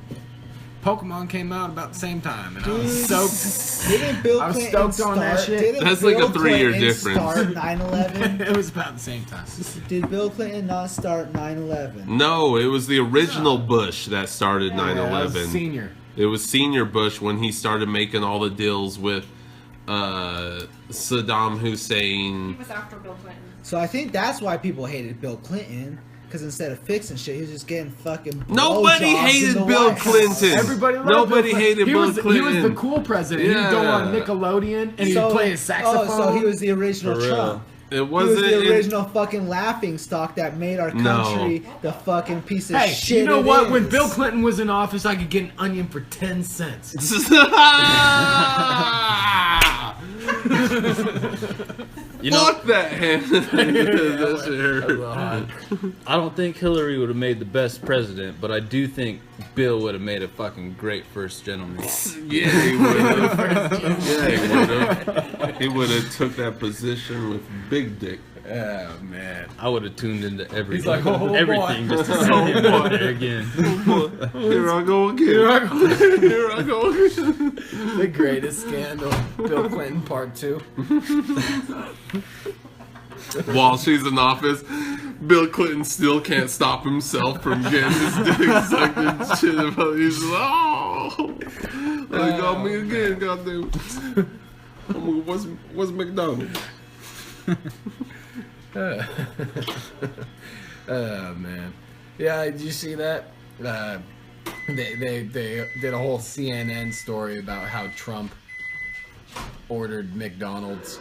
[SPEAKER 2] Pokemon came out about the same time, and I was stoked.
[SPEAKER 3] Didn't Bill
[SPEAKER 2] I was
[SPEAKER 3] Clinton
[SPEAKER 2] stoked on that
[SPEAKER 3] start?
[SPEAKER 2] shit.
[SPEAKER 3] Didn't
[SPEAKER 1] That's like a
[SPEAKER 3] Bill
[SPEAKER 1] 3-year
[SPEAKER 3] Clinton
[SPEAKER 1] difference.
[SPEAKER 3] Start 9/11.
[SPEAKER 2] It was about the same time.
[SPEAKER 3] Did Bill Clinton not start 9/11?
[SPEAKER 1] No, it was the original Bush that started
[SPEAKER 2] I was
[SPEAKER 1] 9/11.
[SPEAKER 2] senior.
[SPEAKER 1] It was Senior Bush when he started making all the deals with Saddam Hussein.
[SPEAKER 5] It was after Bill Clinton.
[SPEAKER 3] So I think that's why people hated Bill Clinton. Because instead of fixing shit, he was just getting fucking.
[SPEAKER 1] Nobody
[SPEAKER 3] blowjobs in
[SPEAKER 1] hated
[SPEAKER 3] the
[SPEAKER 1] Bill
[SPEAKER 3] White House.
[SPEAKER 1] Clinton.
[SPEAKER 2] Everybody loved
[SPEAKER 1] Nobody
[SPEAKER 2] Bill
[SPEAKER 1] hated
[SPEAKER 2] Clinton.
[SPEAKER 1] Bill
[SPEAKER 2] He was
[SPEAKER 1] Clinton.
[SPEAKER 2] the cool president. He'd go on
[SPEAKER 1] Yeah.
[SPEAKER 2] Nickelodeon and he'd play his saxophone.
[SPEAKER 3] Oh, so he was the original
[SPEAKER 4] For real.
[SPEAKER 3] Trump.
[SPEAKER 1] It
[SPEAKER 3] He was
[SPEAKER 1] wasn't.
[SPEAKER 3] the original fucking laughing stock that made our
[SPEAKER 1] No.
[SPEAKER 3] country the fucking piece of
[SPEAKER 2] Hey,
[SPEAKER 3] shit.
[SPEAKER 2] you know
[SPEAKER 3] it
[SPEAKER 2] what?
[SPEAKER 3] is.
[SPEAKER 2] When Bill Clinton was in office, I could get an onion for 10 cents.
[SPEAKER 4] You know,
[SPEAKER 1] Fuck that hand. That shit hurt.
[SPEAKER 4] I don't think Hillary would have made the best president, but I do think Bill would have made a fucking great first gentleman.
[SPEAKER 1] Yeah, he would have. Yeah, he would have. He would have took that position with big dick.
[SPEAKER 2] Oh, man.
[SPEAKER 4] I would have tuned into everything,
[SPEAKER 2] like, "Oh, boy."
[SPEAKER 4] everything just to see him out there again.
[SPEAKER 1] Here I go again. Here I go again.
[SPEAKER 2] The greatest scandal. Bill Clinton Part 2.
[SPEAKER 1] While she's in office, Bill Clinton still can't stop himself from getting his dick sucked and shit. He's like, oh, they got me again, goddamn. What's McDonald's?
[SPEAKER 2] Oh, man. Yeah, did you see that? They did a whole CNN story about how Trump ordered McDonald's.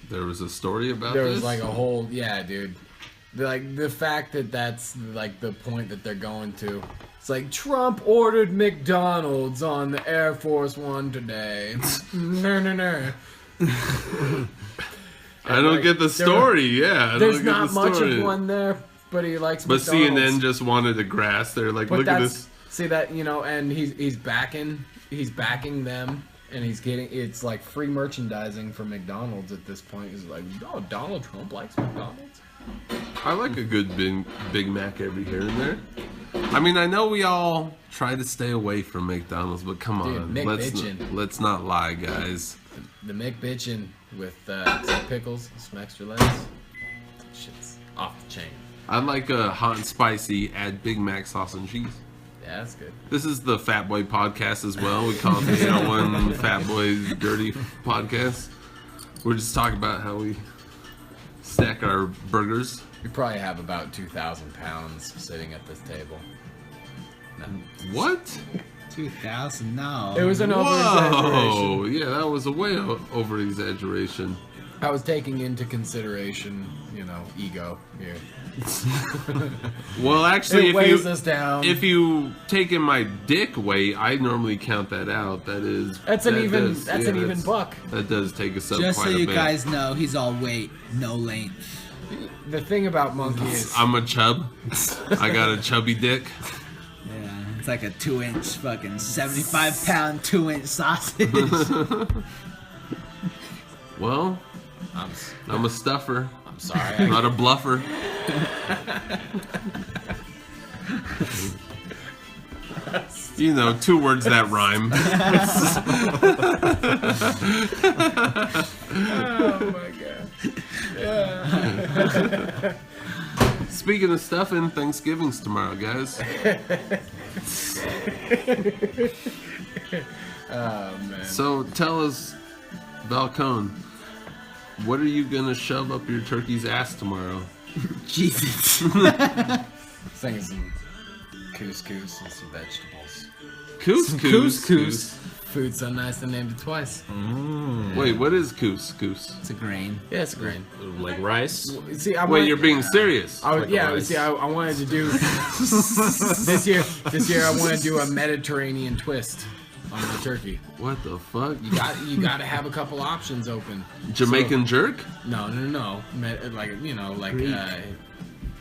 [SPEAKER 1] There was a story about
[SPEAKER 2] There
[SPEAKER 1] this?
[SPEAKER 2] was like a whole, yeah, dude. Like the fact that that's like the point that they're going to. It's like Trump ordered McDonald's on the Air Force One today. No.
[SPEAKER 1] I don't get the story, yeah. I
[SPEAKER 2] There's
[SPEAKER 1] don't get
[SPEAKER 2] not
[SPEAKER 1] the
[SPEAKER 2] much
[SPEAKER 1] story.
[SPEAKER 2] of one there, but he likes
[SPEAKER 1] But
[SPEAKER 2] McDonald's.
[SPEAKER 1] CNN just wanted to grass. They're like,
[SPEAKER 2] But
[SPEAKER 1] look at
[SPEAKER 2] that's
[SPEAKER 1] this.
[SPEAKER 2] see that, you know, and he's backing them, and he's getting, it's like free merchandising for McDonald's at this point. He's like, oh, Donald Trump likes McDonald's.
[SPEAKER 1] I like a good Big Mac every here and there. I mean, I know we all try to stay away from McDonald's, but come
[SPEAKER 2] Dude,
[SPEAKER 1] on,
[SPEAKER 2] McBitchin'.
[SPEAKER 1] let's not lie, guys.
[SPEAKER 2] The McBitchin' with some pickles, some extra lettuce. Shit's off the chain.
[SPEAKER 1] I like a hot and spicy, add Big Mac sauce and cheese.
[SPEAKER 2] Yeah, that's good.
[SPEAKER 1] This is the Fat Boy Podcast as well. We call it the 801 Fat Boy Dirty Podcast. We're just talking about how we stack our burgers.
[SPEAKER 2] We probably have about 2,000 pounds sitting at this table. No.
[SPEAKER 1] What?
[SPEAKER 3] 2000? No.
[SPEAKER 2] It was an over-exaggeration.
[SPEAKER 1] Whoa! Yeah, that was a way over exaggeration.
[SPEAKER 2] I was taking into consideration, you know, ego here.
[SPEAKER 1] Well, actually,
[SPEAKER 2] It weighs us down.
[SPEAKER 1] if you take in my dick weight, I normally count that out. That is
[SPEAKER 2] That's an
[SPEAKER 1] that
[SPEAKER 2] even
[SPEAKER 1] does-
[SPEAKER 2] that's
[SPEAKER 1] yeah,
[SPEAKER 2] an even
[SPEAKER 1] that's-
[SPEAKER 2] buck.
[SPEAKER 1] That does take us up
[SPEAKER 7] Just so
[SPEAKER 1] quite a
[SPEAKER 7] you
[SPEAKER 1] bit.
[SPEAKER 7] guys know, he's all weight, no length.
[SPEAKER 2] The thing about Monkey is
[SPEAKER 1] I'm a chub. I got a chubby dick.
[SPEAKER 7] Yeah, it's like a 2-inch fucking 75-pound 2-inch sausage.
[SPEAKER 1] Well, I'm a stuffer,
[SPEAKER 2] I'm sorry.
[SPEAKER 1] not a bluffer. You know, 2 words that rhyme.
[SPEAKER 2] Oh my god.
[SPEAKER 1] Speaking of stuffing, Thanksgiving's tomorrow, guys.
[SPEAKER 2] Oh man.
[SPEAKER 1] So tell us, Balcone, what are you gonna shove up your turkey's ass tomorrow?
[SPEAKER 7] Jesus.
[SPEAKER 2] Singing some couscous and some vegetables.
[SPEAKER 1] Couscous.
[SPEAKER 2] Food so nice I named it twice.
[SPEAKER 1] Wait, what is couscous?
[SPEAKER 7] It's a grain.
[SPEAKER 2] Yeah, it's a grain.
[SPEAKER 4] Like rice.
[SPEAKER 2] See, I
[SPEAKER 1] Wait,
[SPEAKER 2] wanted-
[SPEAKER 1] you're being serious.
[SPEAKER 2] I,
[SPEAKER 4] like a
[SPEAKER 2] yeah,
[SPEAKER 4] rice.
[SPEAKER 2] see, I wanted to do this year. I want to do a Mediterranean twist on the turkey.
[SPEAKER 1] What the fuck?
[SPEAKER 2] You got to have a couple options open.
[SPEAKER 1] Jamaican jerk?
[SPEAKER 2] No. Like you know, like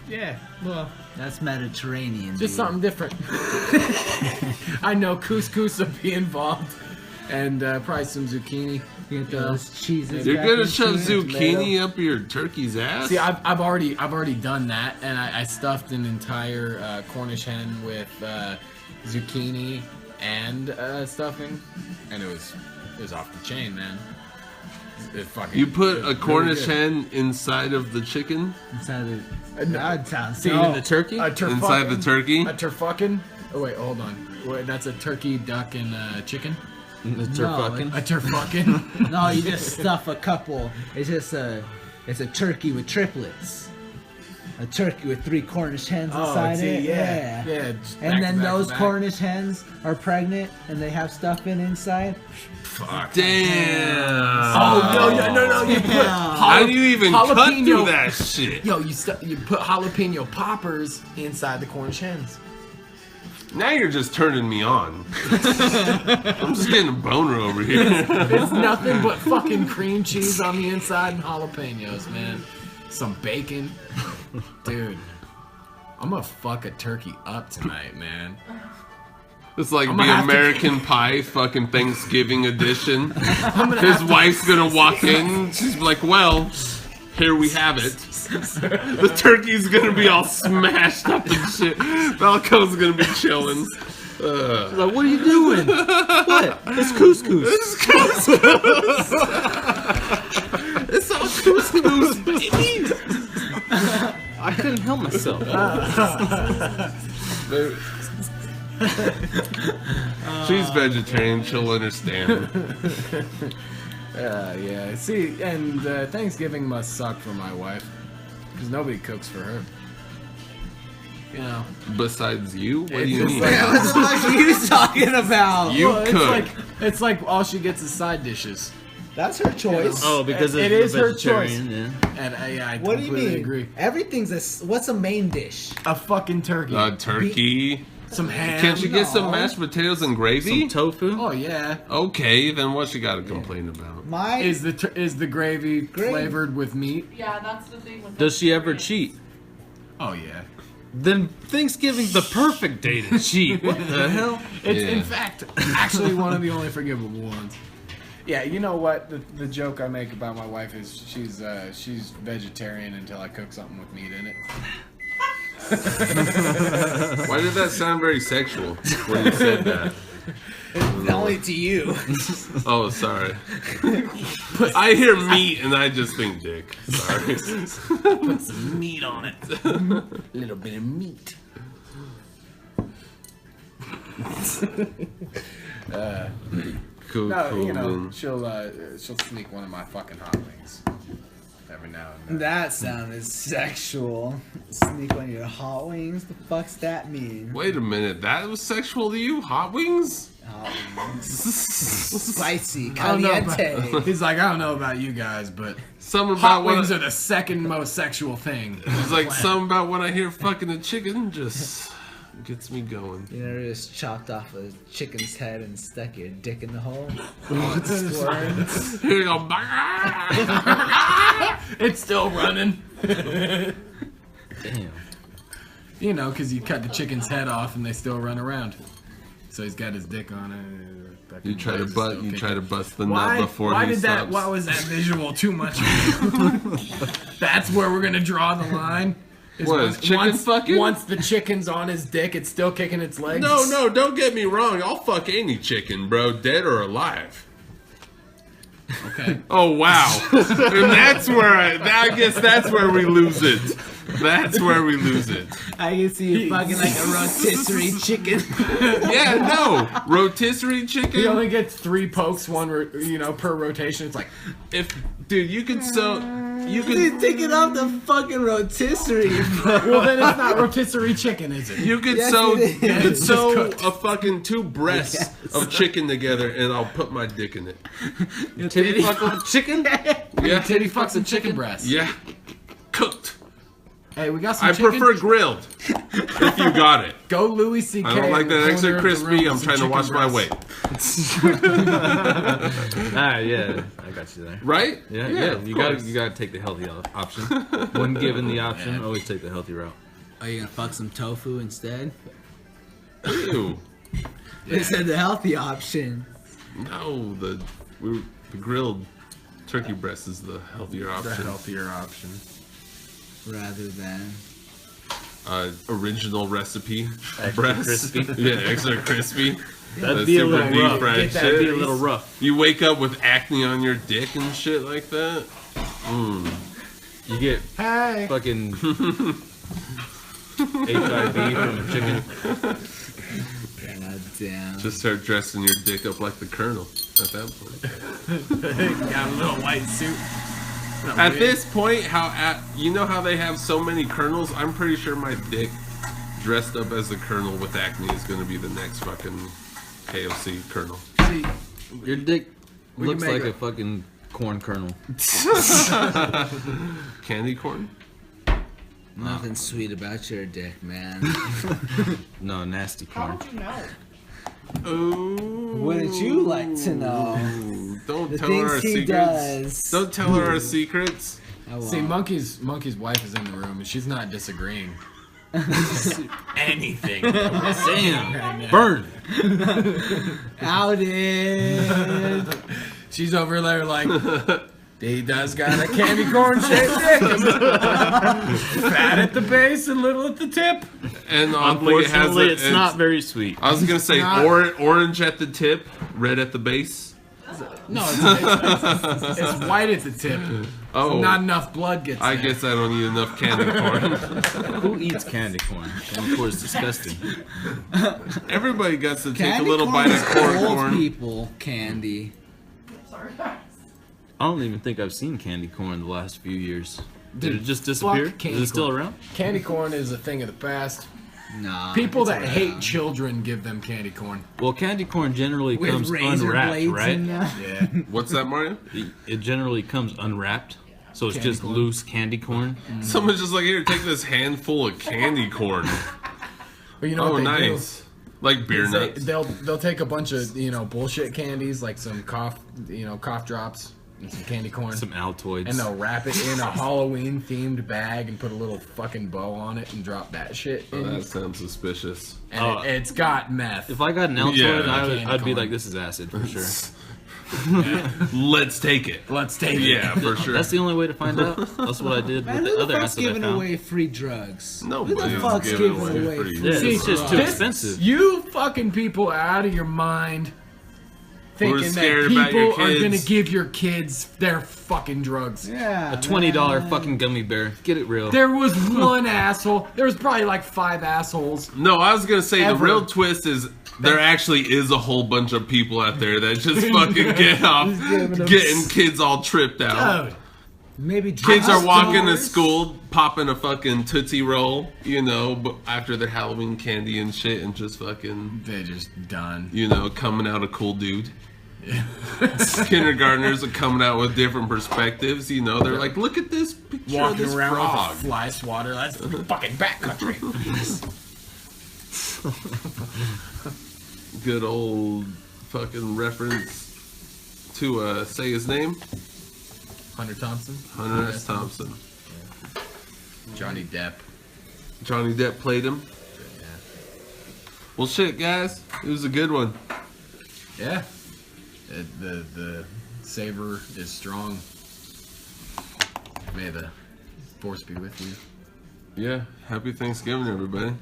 [SPEAKER 2] yeah. Well,
[SPEAKER 7] That's Mediterranean.
[SPEAKER 2] just
[SPEAKER 7] dude.
[SPEAKER 2] something different. I know couscous will be involved, and probably some zucchini.
[SPEAKER 7] You get those cheeses.
[SPEAKER 1] You're
[SPEAKER 7] back
[SPEAKER 1] gonna
[SPEAKER 7] into
[SPEAKER 1] shove
[SPEAKER 7] it.
[SPEAKER 1] zucchini up your turkey's ass?
[SPEAKER 2] See, I've already done that, and I stuffed an entire Cornish hen with zucchini, and stuffing, and it was off the chain, man. It fucking.
[SPEAKER 1] You put
[SPEAKER 2] it
[SPEAKER 1] a
[SPEAKER 2] was
[SPEAKER 1] Cornish
[SPEAKER 2] really
[SPEAKER 1] hen inside of the chicken,
[SPEAKER 6] Inside of that sounds
[SPEAKER 2] good.
[SPEAKER 4] Even the turkey?
[SPEAKER 1] inside the turkey.
[SPEAKER 2] A turfucking. Oh wait, hold on. Wait, that's a turkey, duck, and chicken.
[SPEAKER 4] The
[SPEAKER 6] No,
[SPEAKER 4] turfucking?
[SPEAKER 2] A turfucking.
[SPEAKER 6] No, you just stuff a couple. It's a turkey with triplets. A turkey with 3 Cornish hens inside it.
[SPEAKER 2] yeah.
[SPEAKER 6] And
[SPEAKER 2] just back
[SPEAKER 6] then
[SPEAKER 2] to back
[SPEAKER 6] those
[SPEAKER 2] to back.
[SPEAKER 6] Cornish hens are pregnant and they have stuff inside.
[SPEAKER 2] Fuck.
[SPEAKER 1] Damn.
[SPEAKER 2] Oh no! You put
[SPEAKER 1] How do you even cut
[SPEAKER 2] jalapeno-
[SPEAKER 1] through that shit?
[SPEAKER 2] Yo, you put jalapeno poppers inside the Cornish hens.
[SPEAKER 1] Now you're just turning me on. I'm just getting a boner over here.
[SPEAKER 2] It's nothing but fucking cream cheese on the inside and jalapenos, man. Some bacon. Dude, I'm gonna fuck a turkey up tonight, man.
[SPEAKER 1] It's like
[SPEAKER 2] I'm
[SPEAKER 1] the
[SPEAKER 2] gonna have to-
[SPEAKER 1] American Pie fucking Thanksgiving edition. His wife's gonna walk in. She's like, well, here we have it. The turkey's gonna be all smashed up and shit. Falco's gonna be chilling.
[SPEAKER 4] Like, what are you doing? What? It's couscous.
[SPEAKER 1] It's all couscous, baby.
[SPEAKER 4] I couldn't help myself.
[SPEAKER 1] She's vegetarian. She'll understand.
[SPEAKER 2] Yeah. See, and Thanksgiving must suck for my wife because nobody cooks for her. You know,
[SPEAKER 1] Besides you, what do
[SPEAKER 2] It's
[SPEAKER 1] you
[SPEAKER 2] just
[SPEAKER 1] mean?
[SPEAKER 2] like-
[SPEAKER 6] What the fuck are you talking about?
[SPEAKER 1] You
[SPEAKER 2] well,
[SPEAKER 1] cook.
[SPEAKER 2] it's like all she gets is side dishes,
[SPEAKER 6] That's her choice.
[SPEAKER 4] Oh, because
[SPEAKER 2] It
[SPEAKER 4] it's
[SPEAKER 2] is her
[SPEAKER 4] vegetarian, yeah.
[SPEAKER 2] and I
[SPEAKER 6] What do you
[SPEAKER 2] completely
[SPEAKER 6] mean?
[SPEAKER 2] agree.
[SPEAKER 6] Everything's what's a main dish?
[SPEAKER 2] A fucking turkey,
[SPEAKER 1] Turkey.
[SPEAKER 2] some ham.
[SPEAKER 1] Can't you get some
[SPEAKER 6] no.
[SPEAKER 1] mashed potatoes and gravy?
[SPEAKER 4] Some tofu.
[SPEAKER 2] Oh yeah.
[SPEAKER 1] Okay, then what you gotta complain about?
[SPEAKER 6] My
[SPEAKER 2] Is the gravy flavored with meat?
[SPEAKER 5] Yeah, that's the thing with
[SPEAKER 4] Does she ever
[SPEAKER 5] vegetarian.
[SPEAKER 4] cheat?
[SPEAKER 2] Oh yeah.
[SPEAKER 4] Then Thanksgiving's the perfect day to cheat. What the hell?
[SPEAKER 2] It's
[SPEAKER 1] Yeah.
[SPEAKER 2] in fact actually one of the only forgivable ones. Yeah, you know what? The joke I make about my wife is she's vegetarian until I cook something with meat in it.
[SPEAKER 1] Why did that sound very sexual when you said that?
[SPEAKER 6] only to you.
[SPEAKER 1] Oh, sorry. I hear meat and I just think dick. Sorry.
[SPEAKER 2] Meat on it. Little bit of meat.
[SPEAKER 1] Cool,
[SPEAKER 2] No,
[SPEAKER 1] cool.
[SPEAKER 2] you know,
[SPEAKER 1] man.
[SPEAKER 2] she'll sneak one of my fucking hot wings every now and then.
[SPEAKER 6] That sounded sexual. Sneak on your hot wings? The fuck's that mean?
[SPEAKER 1] Wait a minute, that was sexual to you? Hot wings?
[SPEAKER 6] Hot wings. Spicy.
[SPEAKER 2] I don't know
[SPEAKER 6] Caliente.
[SPEAKER 2] about- He's like, I don't know about you guys, but
[SPEAKER 1] Something about
[SPEAKER 2] hot
[SPEAKER 1] what
[SPEAKER 2] wings are the second most sexual thing.
[SPEAKER 1] it's like something about when I hear fucking a chicken just gets me going.
[SPEAKER 6] You never just chopped off a chicken's head and stuck your dick in the hole?
[SPEAKER 1] Here you go.
[SPEAKER 2] It's still running.
[SPEAKER 4] Damn.
[SPEAKER 2] You know, because you cut the chicken's head off and they still run around. So he's got his dick on it.
[SPEAKER 1] You try to bust the nut
[SPEAKER 2] Why?
[SPEAKER 1] before
[SPEAKER 2] Why
[SPEAKER 1] he
[SPEAKER 2] did that?
[SPEAKER 1] stops.
[SPEAKER 2] Why was that visual too much? That's where we're gonna draw the line. Is
[SPEAKER 1] What,
[SPEAKER 2] once-
[SPEAKER 1] is chicken
[SPEAKER 2] once,
[SPEAKER 1] fucking?
[SPEAKER 2] Once the chicken's on his dick, it's still kicking its legs.
[SPEAKER 1] No, don't get me wrong. I'll fuck any chicken, bro, dead or alive.
[SPEAKER 2] Okay.
[SPEAKER 1] Oh wow, and that's where I guess that's where we lose it. That's where we lose it.
[SPEAKER 6] I can see you fucking like a rotisserie chicken.
[SPEAKER 1] Yeah, no rotisserie
[SPEAKER 2] He
[SPEAKER 1] chicken.
[SPEAKER 2] only gets 3 pokes, per rotation. It's like,
[SPEAKER 1] If dude, you could you
[SPEAKER 6] He's
[SPEAKER 1] could
[SPEAKER 6] taking off the fucking rotisserie, bro.
[SPEAKER 2] well, then it's not rotisserie chicken, is it?
[SPEAKER 1] you could
[SPEAKER 6] Yes,
[SPEAKER 1] sew
[SPEAKER 6] it is.
[SPEAKER 1] you could
[SPEAKER 2] It's
[SPEAKER 1] sew
[SPEAKER 2] cooked.
[SPEAKER 1] a fucking 2 breasts of chicken together, and I'll put my dick in it.
[SPEAKER 4] Titty fuck with chicken?
[SPEAKER 1] Yeah,
[SPEAKER 2] Titty fucks and chicken breasts.
[SPEAKER 1] yeah, cooked.
[SPEAKER 2] Hey, we got some
[SPEAKER 1] I
[SPEAKER 2] chicken.
[SPEAKER 1] prefer grilled. If you got it.
[SPEAKER 2] Go Louis C.K.
[SPEAKER 1] I don't like that
[SPEAKER 2] in the
[SPEAKER 1] extra
[SPEAKER 2] corner of the
[SPEAKER 1] crispy.
[SPEAKER 2] room
[SPEAKER 1] I'm
[SPEAKER 2] with
[SPEAKER 1] trying to
[SPEAKER 2] some
[SPEAKER 1] watch
[SPEAKER 2] chicken
[SPEAKER 1] my
[SPEAKER 2] breasts.
[SPEAKER 1] weight.
[SPEAKER 4] Yeah, I got you there.
[SPEAKER 1] Right?
[SPEAKER 4] Yeah,
[SPEAKER 1] of
[SPEAKER 4] you
[SPEAKER 1] course.
[SPEAKER 4] gotta take the healthy option. When given the option, always take the healthy route.
[SPEAKER 7] Are you gonna fuck some tofu instead?
[SPEAKER 1] Ew.
[SPEAKER 6] They said the healthy option.
[SPEAKER 1] No, the grilled turkey breast is the healthier
[SPEAKER 2] The
[SPEAKER 1] option.
[SPEAKER 2] healthier option.
[SPEAKER 7] Rather than
[SPEAKER 1] original recipe
[SPEAKER 8] Extra
[SPEAKER 1] breast.
[SPEAKER 8] crispy.
[SPEAKER 1] Yeah, extra crispy.
[SPEAKER 8] That'd be a
[SPEAKER 1] super
[SPEAKER 8] little
[SPEAKER 1] deep
[SPEAKER 8] rough.
[SPEAKER 1] fried
[SPEAKER 8] That'd be a
[SPEAKER 1] shit.
[SPEAKER 8] little rough.
[SPEAKER 1] You wake up with acne on your dick and shit like that.
[SPEAKER 8] You get
[SPEAKER 2] Hey.
[SPEAKER 8] fucking HIV from a chicken.
[SPEAKER 6] God damn.
[SPEAKER 1] Just start dressing your dick up like the Colonel at that point.
[SPEAKER 2] Got a little white suit.
[SPEAKER 1] At this point, you know how they have so many colonels? I'm pretty sure my dick dressed up as the Colonel with acne is going to be the next fucking KFC Colonel.
[SPEAKER 2] See,
[SPEAKER 8] Your dick
[SPEAKER 2] We
[SPEAKER 8] looks
[SPEAKER 2] can
[SPEAKER 8] like
[SPEAKER 2] make
[SPEAKER 8] a fucking corn kernel.
[SPEAKER 1] Candy corn?
[SPEAKER 6] Nothing sweet about your dick, man.
[SPEAKER 8] No, nasty corn.
[SPEAKER 1] Ooh.
[SPEAKER 6] Wouldn't you like to know?
[SPEAKER 1] Don't
[SPEAKER 6] The
[SPEAKER 1] tell her our
[SPEAKER 6] things he
[SPEAKER 1] secrets.
[SPEAKER 6] does.
[SPEAKER 1] Don't tell her our secrets.
[SPEAKER 6] I won't.
[SPEAKER 2] see, Monkey's wife is in the room and she's not disagreeing. Anything.
[SPEAKER 8] Damn. Burn.
[SPEAKER 6] Outed.
[SPEAKER 2] She's over there like, he does got a candy corn shaped dick. Fat at the base and little at the tip.
[SPEAKER 1] And oddly, it has
[SPEAKER 8] Unfortunately, it's not very sweet.
[SPEAKER 1] I was gonna say
[SPEAKER 2] not-
[SPEAKER 1] orange at the tip, red at the base.
[SPEAKER 2] No, it's white at the tip.
[SPEAKER 1] Oh,
[SPEAKER 2] Not enough blood gets
[SPEAKER 1] I
[SPEAKER 2] there.
[SPEAKER 1] guess I don't eat enough candy corn.
[SPEAKER 8] Who eats candy corn? Candy corn is disgusting.
[SPEAKER 1] Everybody gets to take
[SPEAKER 6] Candy
[SPEAKER 1] a little
[SPEAKER 6] corn
[SPEAKER 1] bite
[SPEAKER 6] is
[SPEAKER 1] of corn.
[SPEAKER 6] old people candy.
[SPEAKER 8] I don't even think I've seen candy corn the last few years. Did
[SPEAKER 2] Dude,
[SPEAKER 8] it just
[SPEAKER 2] fuck
[SPEAKER 8] disappear? Is
[SPEAKER 2] candy
[SPEAKER 8] it still
[SPEAKER 2] corn.
[SPEAKER 8] around?
[SPEAKER 2] Candy corn is a thing of the past.
[SPEAKER 6] Nah.
[SPEAKER 2] People
[SPEAKER 6] it's
[SPEAKER 2] that
[SPEAKER 6] around.
[SPEAKER 2] hate children give them candy corn.
[SPEAKER 8] Well, candy corn generally
[SPEAKER 6] with
[SPEAKER 8] comes
[SPEAKER 6] razor
[SPEAKER 8] unwrapped,
[SPEAKER 6] blades
[SPEAKER 8] right?
[SPEAKER 6] in them.
[SPEAKER 2] Yeah.
[SPEAKER 1] What's that, Mario?
[SPEAKER 8] It generally comes unwrapped, so it's
[SPEAKER 2] Candy
[SPEAKER 8] just
[SPEAKER 2] corn.
[SPEAKER 8] loose candy corn.
[SPEAKER 1] Someone's just like, here, take this handful of candy corn.
[SPEAKER 2] But you know
[SPEAKER 1] Oh,
[SPEAKER 2] what they
[SPEAKER 1] nice. Like beer
[SPEAKER 2] do?
[SPEAKER 1] nuts.
[SPEAKER 2] They'll take a bunch of bullshit candies like some cough drops and some candy corn.
[SPEAKER 8] Some Altoids.
[SPEAKER 2] And they'll wrap it in a Halloween themed bag and put a little fucking bow on it and drop that shit
[SPEAKER 1] Oh,
[SPEAKER 2] in.
[SPEAKER 1] that sounds suspicious.
[SPEAKER 2] And it's got meth.
[SPEAKER 8] If I got an Altoid,
[SPEAKER 1] Yeah,
[SPEAKER 2] candy
[SPEAKER 8] I'd be
[SPEAKER 2] corn.
[SPEAKER 8] like, this is acid for sure.
[SPEAKER 1] Let's take it.
[SPEAKER 2] Let's take it.
[SPEAKER 1] Yeah, for sure.
[SPEAKER 8] That's the only way to find out. That's what I did
[SPEAKER 6] Man,
[SPEAKER 8] with
[SPEAKER 6] who
[SPEAKER 8] the
[SPEAKER 6] the
[SPEAKER 8] other
[SPEAKER 6] fuck's
[SPEAKER 8] acid I
[SPEAKER 6] giving
[SPEAKER 8] found.
[SPEAKER 6] away free drugs?
[SPEAKER 1] Nobody's
[SPEAKER 6] Who the fuck's
[SPEAKER 1] giving
[SPEAKER 6] giving
[SPEAKER 1] away
[SPEAKER 6] away
[SPEAKER 1] free
[SPEAKER 6] free
[SPEAKER 8] Yeah,
[SPEAKER 2] See,
[SPEAKER 8] it's just too
[SPEAKER 2] this-
[SPEAKER 8] expensive.
[SPEAKER 2] You fucking people are out of your mind thinking that
[SPEAKER 1] scared about your
[SPEAKER 2] people are
[SPEAKER 1] kids.
[SPEAKER 2] gonna give your kids their fucking drugs.
[SPEAKER 6] Yeah.
[SPEAKER 8] A $20 fucking gummy bear. Get it real.
[SPEAKER 2] There was one asshole. There was probably like 5 assholes.
[SPEAKER 1] No, I was gonna say
[SPEAKER 2] Ever.
[SPEAKER 1] the real twist is there actually is a whole bunch of people out there that just fucking get off getting kids all tripped out.
[SPEAKER 2] Dude,
[SPEAKER 6] Maybe
[SPEAKER 1] Kids are walking to
[SPEAKER 6] drugstores.
[SPEAKER 1] school, popping a fucking Tootsie Roll, but after their Halloween candy and shit, and just fucking,
[SPEAKER 2] they're just done.
[SPEAKER 1] coming out a cool dude. Kindergartners are coming out with different perspectives. They're like, look at this picture of
[SPEAKER 2] Walking
[SPEAKER 1] this
[SPEAKER 2] around
[SPEAKER 1] frog.
[SPEAKER 2] with a fly swatter. That's fucking backcountry.
[SPEAKER 1] Good old fucking reference to say his name,
[SPEAKER 2] Hunter Thompson.
[SPEAKER 1] Hunter S. Thompson.
[SPEAKER 2] Johnny Depp.
[SPEAKER 1] Johnny Depp played him. Well, shit, guys, it was a good one.
[SPEAKER 2] Yeah. The saber is strong. May the force be with you.
[SPEAKER 1] Yeah, happy Thanksgiving, everybody.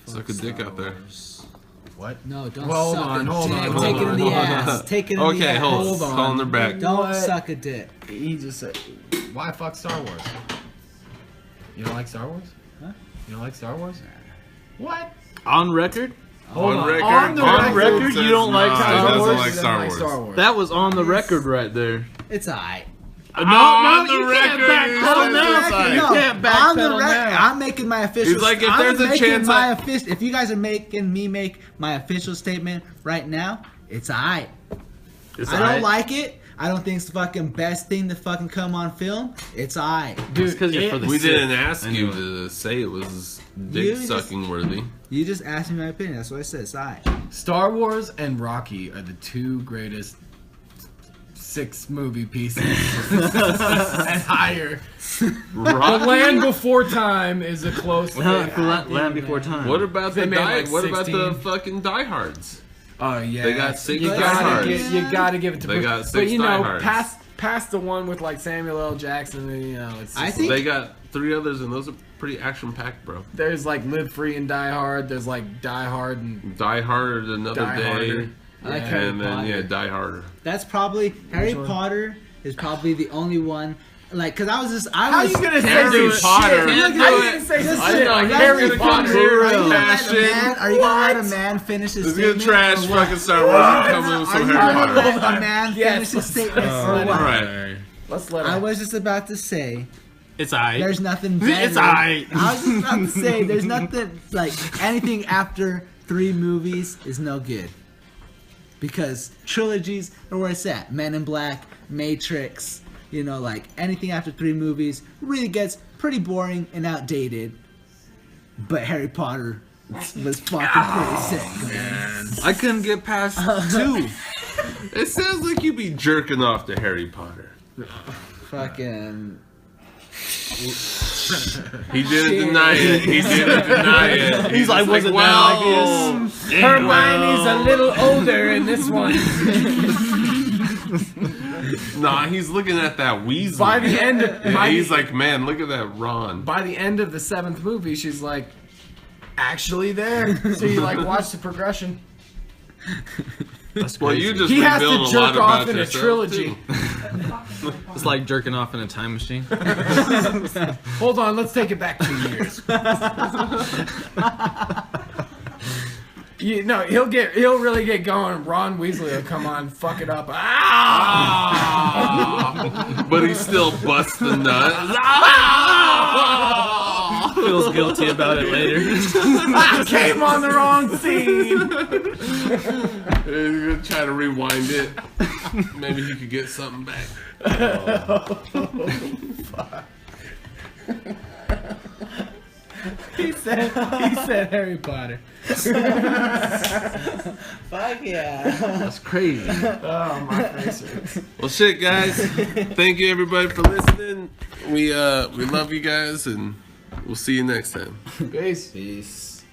[SPEAKER 1] Suck a dick out there.
[SPEAKER 2] What?
[SPEAKER 6] No, don't
[SPEAKER 2] Hold
[SPEAKER 6] suck
[SPEAKER 2] on,
[SPEAKER 6] a
[SPEAKER 2] hold
[SPEAKER 6] dick.
[SPEAKER 2] on,
[SPEAKER 6] Take
[SPEAKER 2] hold
[SPEAKER 6] it in
[SPEAKER 2] on,
[SPEAKER 6] the
[SPEAKER 2] hold on.
[SPEAKER 6] ass. Take it in the
[SPEAKER 1] Okay,
[SPEAKER 6] ass.
[SPEAKER 1] hold on. Calling her back.
[SPEAKER 6] Don't
[SPEAKER 2] What?
[SPEAKER 6] suck a dick.
[SPEAKER 2] He just said, why fuck Star Wars? You don't like Star Wars?
[SPEAKER 6] Huh?
[SPEAKER 2] You don't like Star Wars? What?
[SPEAKER 8] On record?
[SPEAKER 2] Hold
[SPEAKER 1] On
[SPEAKER 2] on.
[SPEAKER 1] record,
[SPEAKER 2] On the
[SPEAKER 8] on
[SPEAKER 2] record,
[SPEAKER 8] record, you don't like
[SPEAKER 1] Nah,
[SPEAKER 8] Star
[SPEAKER 1] he doesn't
[SPEAKER 8] Wars?
[SPEAKER 1] like
[SPEAKER 2] he
[SPEAKER 1] Star
[SPEAKER 2] doesn't
[SPEAKER 1] Wars.
[SPEAKER 2] like Star Wars.
[SPEAKER 8] That was on the record right there.
[SPEAKER 6] It's alright.
[SPEAKER 8] No,
[SPEAKER 1] On the
[SPEAKER 8] you can't
[SPEAKER 1] record,
[SPEAKER 8] backpedal
[SPEAKER 1] he's
[SPEAKER 8] now.
[SPEAKER 1] on the
[SPEAKER 8] You
[SPEAKER 1] record.
[SPEAKER 8] can't
[SPEAKER 6] on the
[SPEAKER 8] backpedal
[SPEAKER 6] record,
[SPEAKER 8] now.
[SPEAKER 6] I'm making my official.
[SPEAKER 1] He's like, if
[SPEAKER 6] I'm
[SPEAKER 1] there's a
[SPEAKER 6] making
[SPEAKER 1] chance
[SPEAKER 6] my
[SPEAKER 1] I-
[SPEAKER 6] if you guys are making me make my official statement right now, it's alright.
[SPEAKER 8] It's
[SPEAKER 6] I don't
[SPEAKER 8] alright.
[SPEAKER 6] like it. I don't think it's the fucking best thing to fucking come on film. It's alright.
[SPEAKER 8] It's 'cause you're for the
[SPEAKER 1] We
[SPEAKER 8] sick.
[SPEAKER 1] didn't ask you
[SPEAKER 8] Anyway.
[SPEAKER 1] to say it was
[SPEAKER 6] You
[SPEAKER 1] dick
[SPEAKER 6] just-
[SPEAKER 1] sucking worthy.
[SPEAKER 6] You just asked me my opinion. That's what I said. It's alright.
[SPEAKER 2] Star Wars and Rocky are the two greatest 6 movie pieces and higher. The Land Before Time is a close
[SPEAKER 8] Land Before Time.
[SPEAKER 1] What about
[SPEAKER 2] They
[SPEAKER 1] the
[SPEAKER 2] made like
[SPEAKER 1] What about the
[SPEAKER 2] 16.
[SPEAKER 1] fucking diehards?
[SPEAKER 2] Oh yeah,
[SPEAKER 1] They got 6
[SPEAKER 2] you
[SPEAKER 1] diehards.
[SPEAKER 2] you gotta give it to
[SPEAKER 1] They got 6
[SPEAKER 2] but
[SPEAKER 1] diehards.
[SPEAKER 2] past past the one with like Samuel L. Jackson, and, you know, it's just
[SPEAKER 6] I think
[SPEAKER 1] They got 3 others, and those are pretty action packed, bro.
[SPEAKER 2] there's like Live Free and Die Hard. There's like Die Hard and
[SPEAKER 1] Die Harder Another
[SPEAKER 2] Die
[SPEAKER 1] Day,
[SPEAKER 2] Harder.
[SPEAKER 6] I like Harry
[SPEAKER 1] and then
[SPEAKER 6] Potter.
[SPEAKER 1] Die Harder.
[SPEAKER 6] That's probably Harry
[SPEAKER 2] one?
[SPEAKER 6] Potter is probably the only one. Like, cause I was
[SPEAKER 2] How you gonna say
[SPEAKER 1] Harry
[SPEAKER 2] some
[SPEAKER 1] Potter.
[SPEAKER 2] shit?
[SPEAKER 1] Can't
[SPEAKER 2] How
[SPEAKER 1] do
[SPEAKER 2] you
[SPEAKER 1] it.
[SPEAKER 2] gonna say some
[SPEAKER 1] I
[SPEAKER 2] shit
[SPEAKER 1] know,
[SPEAKER 2] like
[SPEAKER 1] he's
[SPEAKER 2] Harry
[SPEAKER 1] gonna come
[SPEAKER 2] Potter?
[SPEAKER 1] here
[SPEAKER 6] Are you
[SPEAKER 1] and
[SPEAKER 6] gonna
[SPEAKER 1] trash
[SPEAKER 6] let a
[SPEAKER 1] it.
[SPEAKER 6] man? Are you gonna let a man finish his
[SPEAKER 1] He's gonna
[SPEAKER 6] statement?
[SPEAKER 1] trash
[SPEAKER 6] or what?
[SPEAKER 1] fucking Star Wars and come in with
[SPEAKER 6] Are
[SPEAKER 1] some
[SPEAKER 6] you
[SPEAKER 1] Harry
[SPEAKER 6] gonna
[SPEAKER 1] Potter.
[SPEAKER 6] let a man
[SPEAKER 2] Yes,
[SPEAKER 6] finish his statement or
[SPEAKER 2] let
[SPEAKER 6] what?
[SPEAKER 2] him.
[SPEAKER 1] Alright.
[SPEAKER 2] Let's let
[SPEAKER 6] I
[SPEAKER 2] him.
[SPEAKER 6] was just about to say
[SPEAKER 8] It's alright.
[SPEAKER 6] there's nothing better.
[SPEAKER 2] It's alright.
[SPEAKER 6] I was just about to say there's nothing like anything after 3 movies is no good. Because trilogies are where it's at. Men in Black, Matrix, you know, like anything after 3 movies really gets pretty boring and outdated. But Harry Potter was fucking pretty sick, man.
[SPEAKER 8] I couldn't get past 2.
[SPEAKER 1] It sounds like you be jerking off to Harry Potter.
[SPEAKER 6] Fucking.
[SPEAKER 1] He didn't deny it. He didn't deny it. He's
[SPEAKER 8] like,
[SPEAKER 1] just
[SPEAKER 8] wasn't that obvious?
[SPEAKER 2] Hermione's a little older in this one.
[SPEAKER 1] Nah, he's looking at that Weasley.
[SPEAKER 2] By the end,
[SPEAKER 1] He's like, man, look at that Ron.
[SPEAKER 2] by the end of the 7th movie, she's like, actually there. So you like watch the progression.
[SPEAKER 1] Well, you just
[SPEAKER 2] He has
[SPEAKER 1] revealed
[SPEAKER 2] to
[SPEAKER 1] a lot
[SPEAKER 2] jerk
[SPEAKER 1] about
[SPEAKER 2] off in a
[SPEAKER 1] yourself,
[SPEAKER 2] trilogy.
[SPEAKER 1] too.
[SPEAKER 8] It's like jerking off in a time machine.
[SPEAKER 2] Hold on, let's take it back 2 years. He'll really get going. Ron Weasley will come on, fuck it up. Ah!
[SPEAKER 1] But he still busts the nut.
[SPEAKER 8] Feels guilty about it later.
[SPEAKER 2] I came on the wrong scene.
[SPEAKER 1] He's gonna try to rewind it. Maybe he could get something back.
[SPEAKER 2] He said Harry Potter.
[SPEAKER 6] Fuck yeah.
[SPEAKER 8] That's crazy.
[SPEAKER 2] Oh, my face hurts.
[SPEAKER 1] Well, shit, guys. Thank you everybody for listening. We love you guys, and we'll see you next time.
[SPEAKER 2] Peace.
[SPEAKER 6] Peace.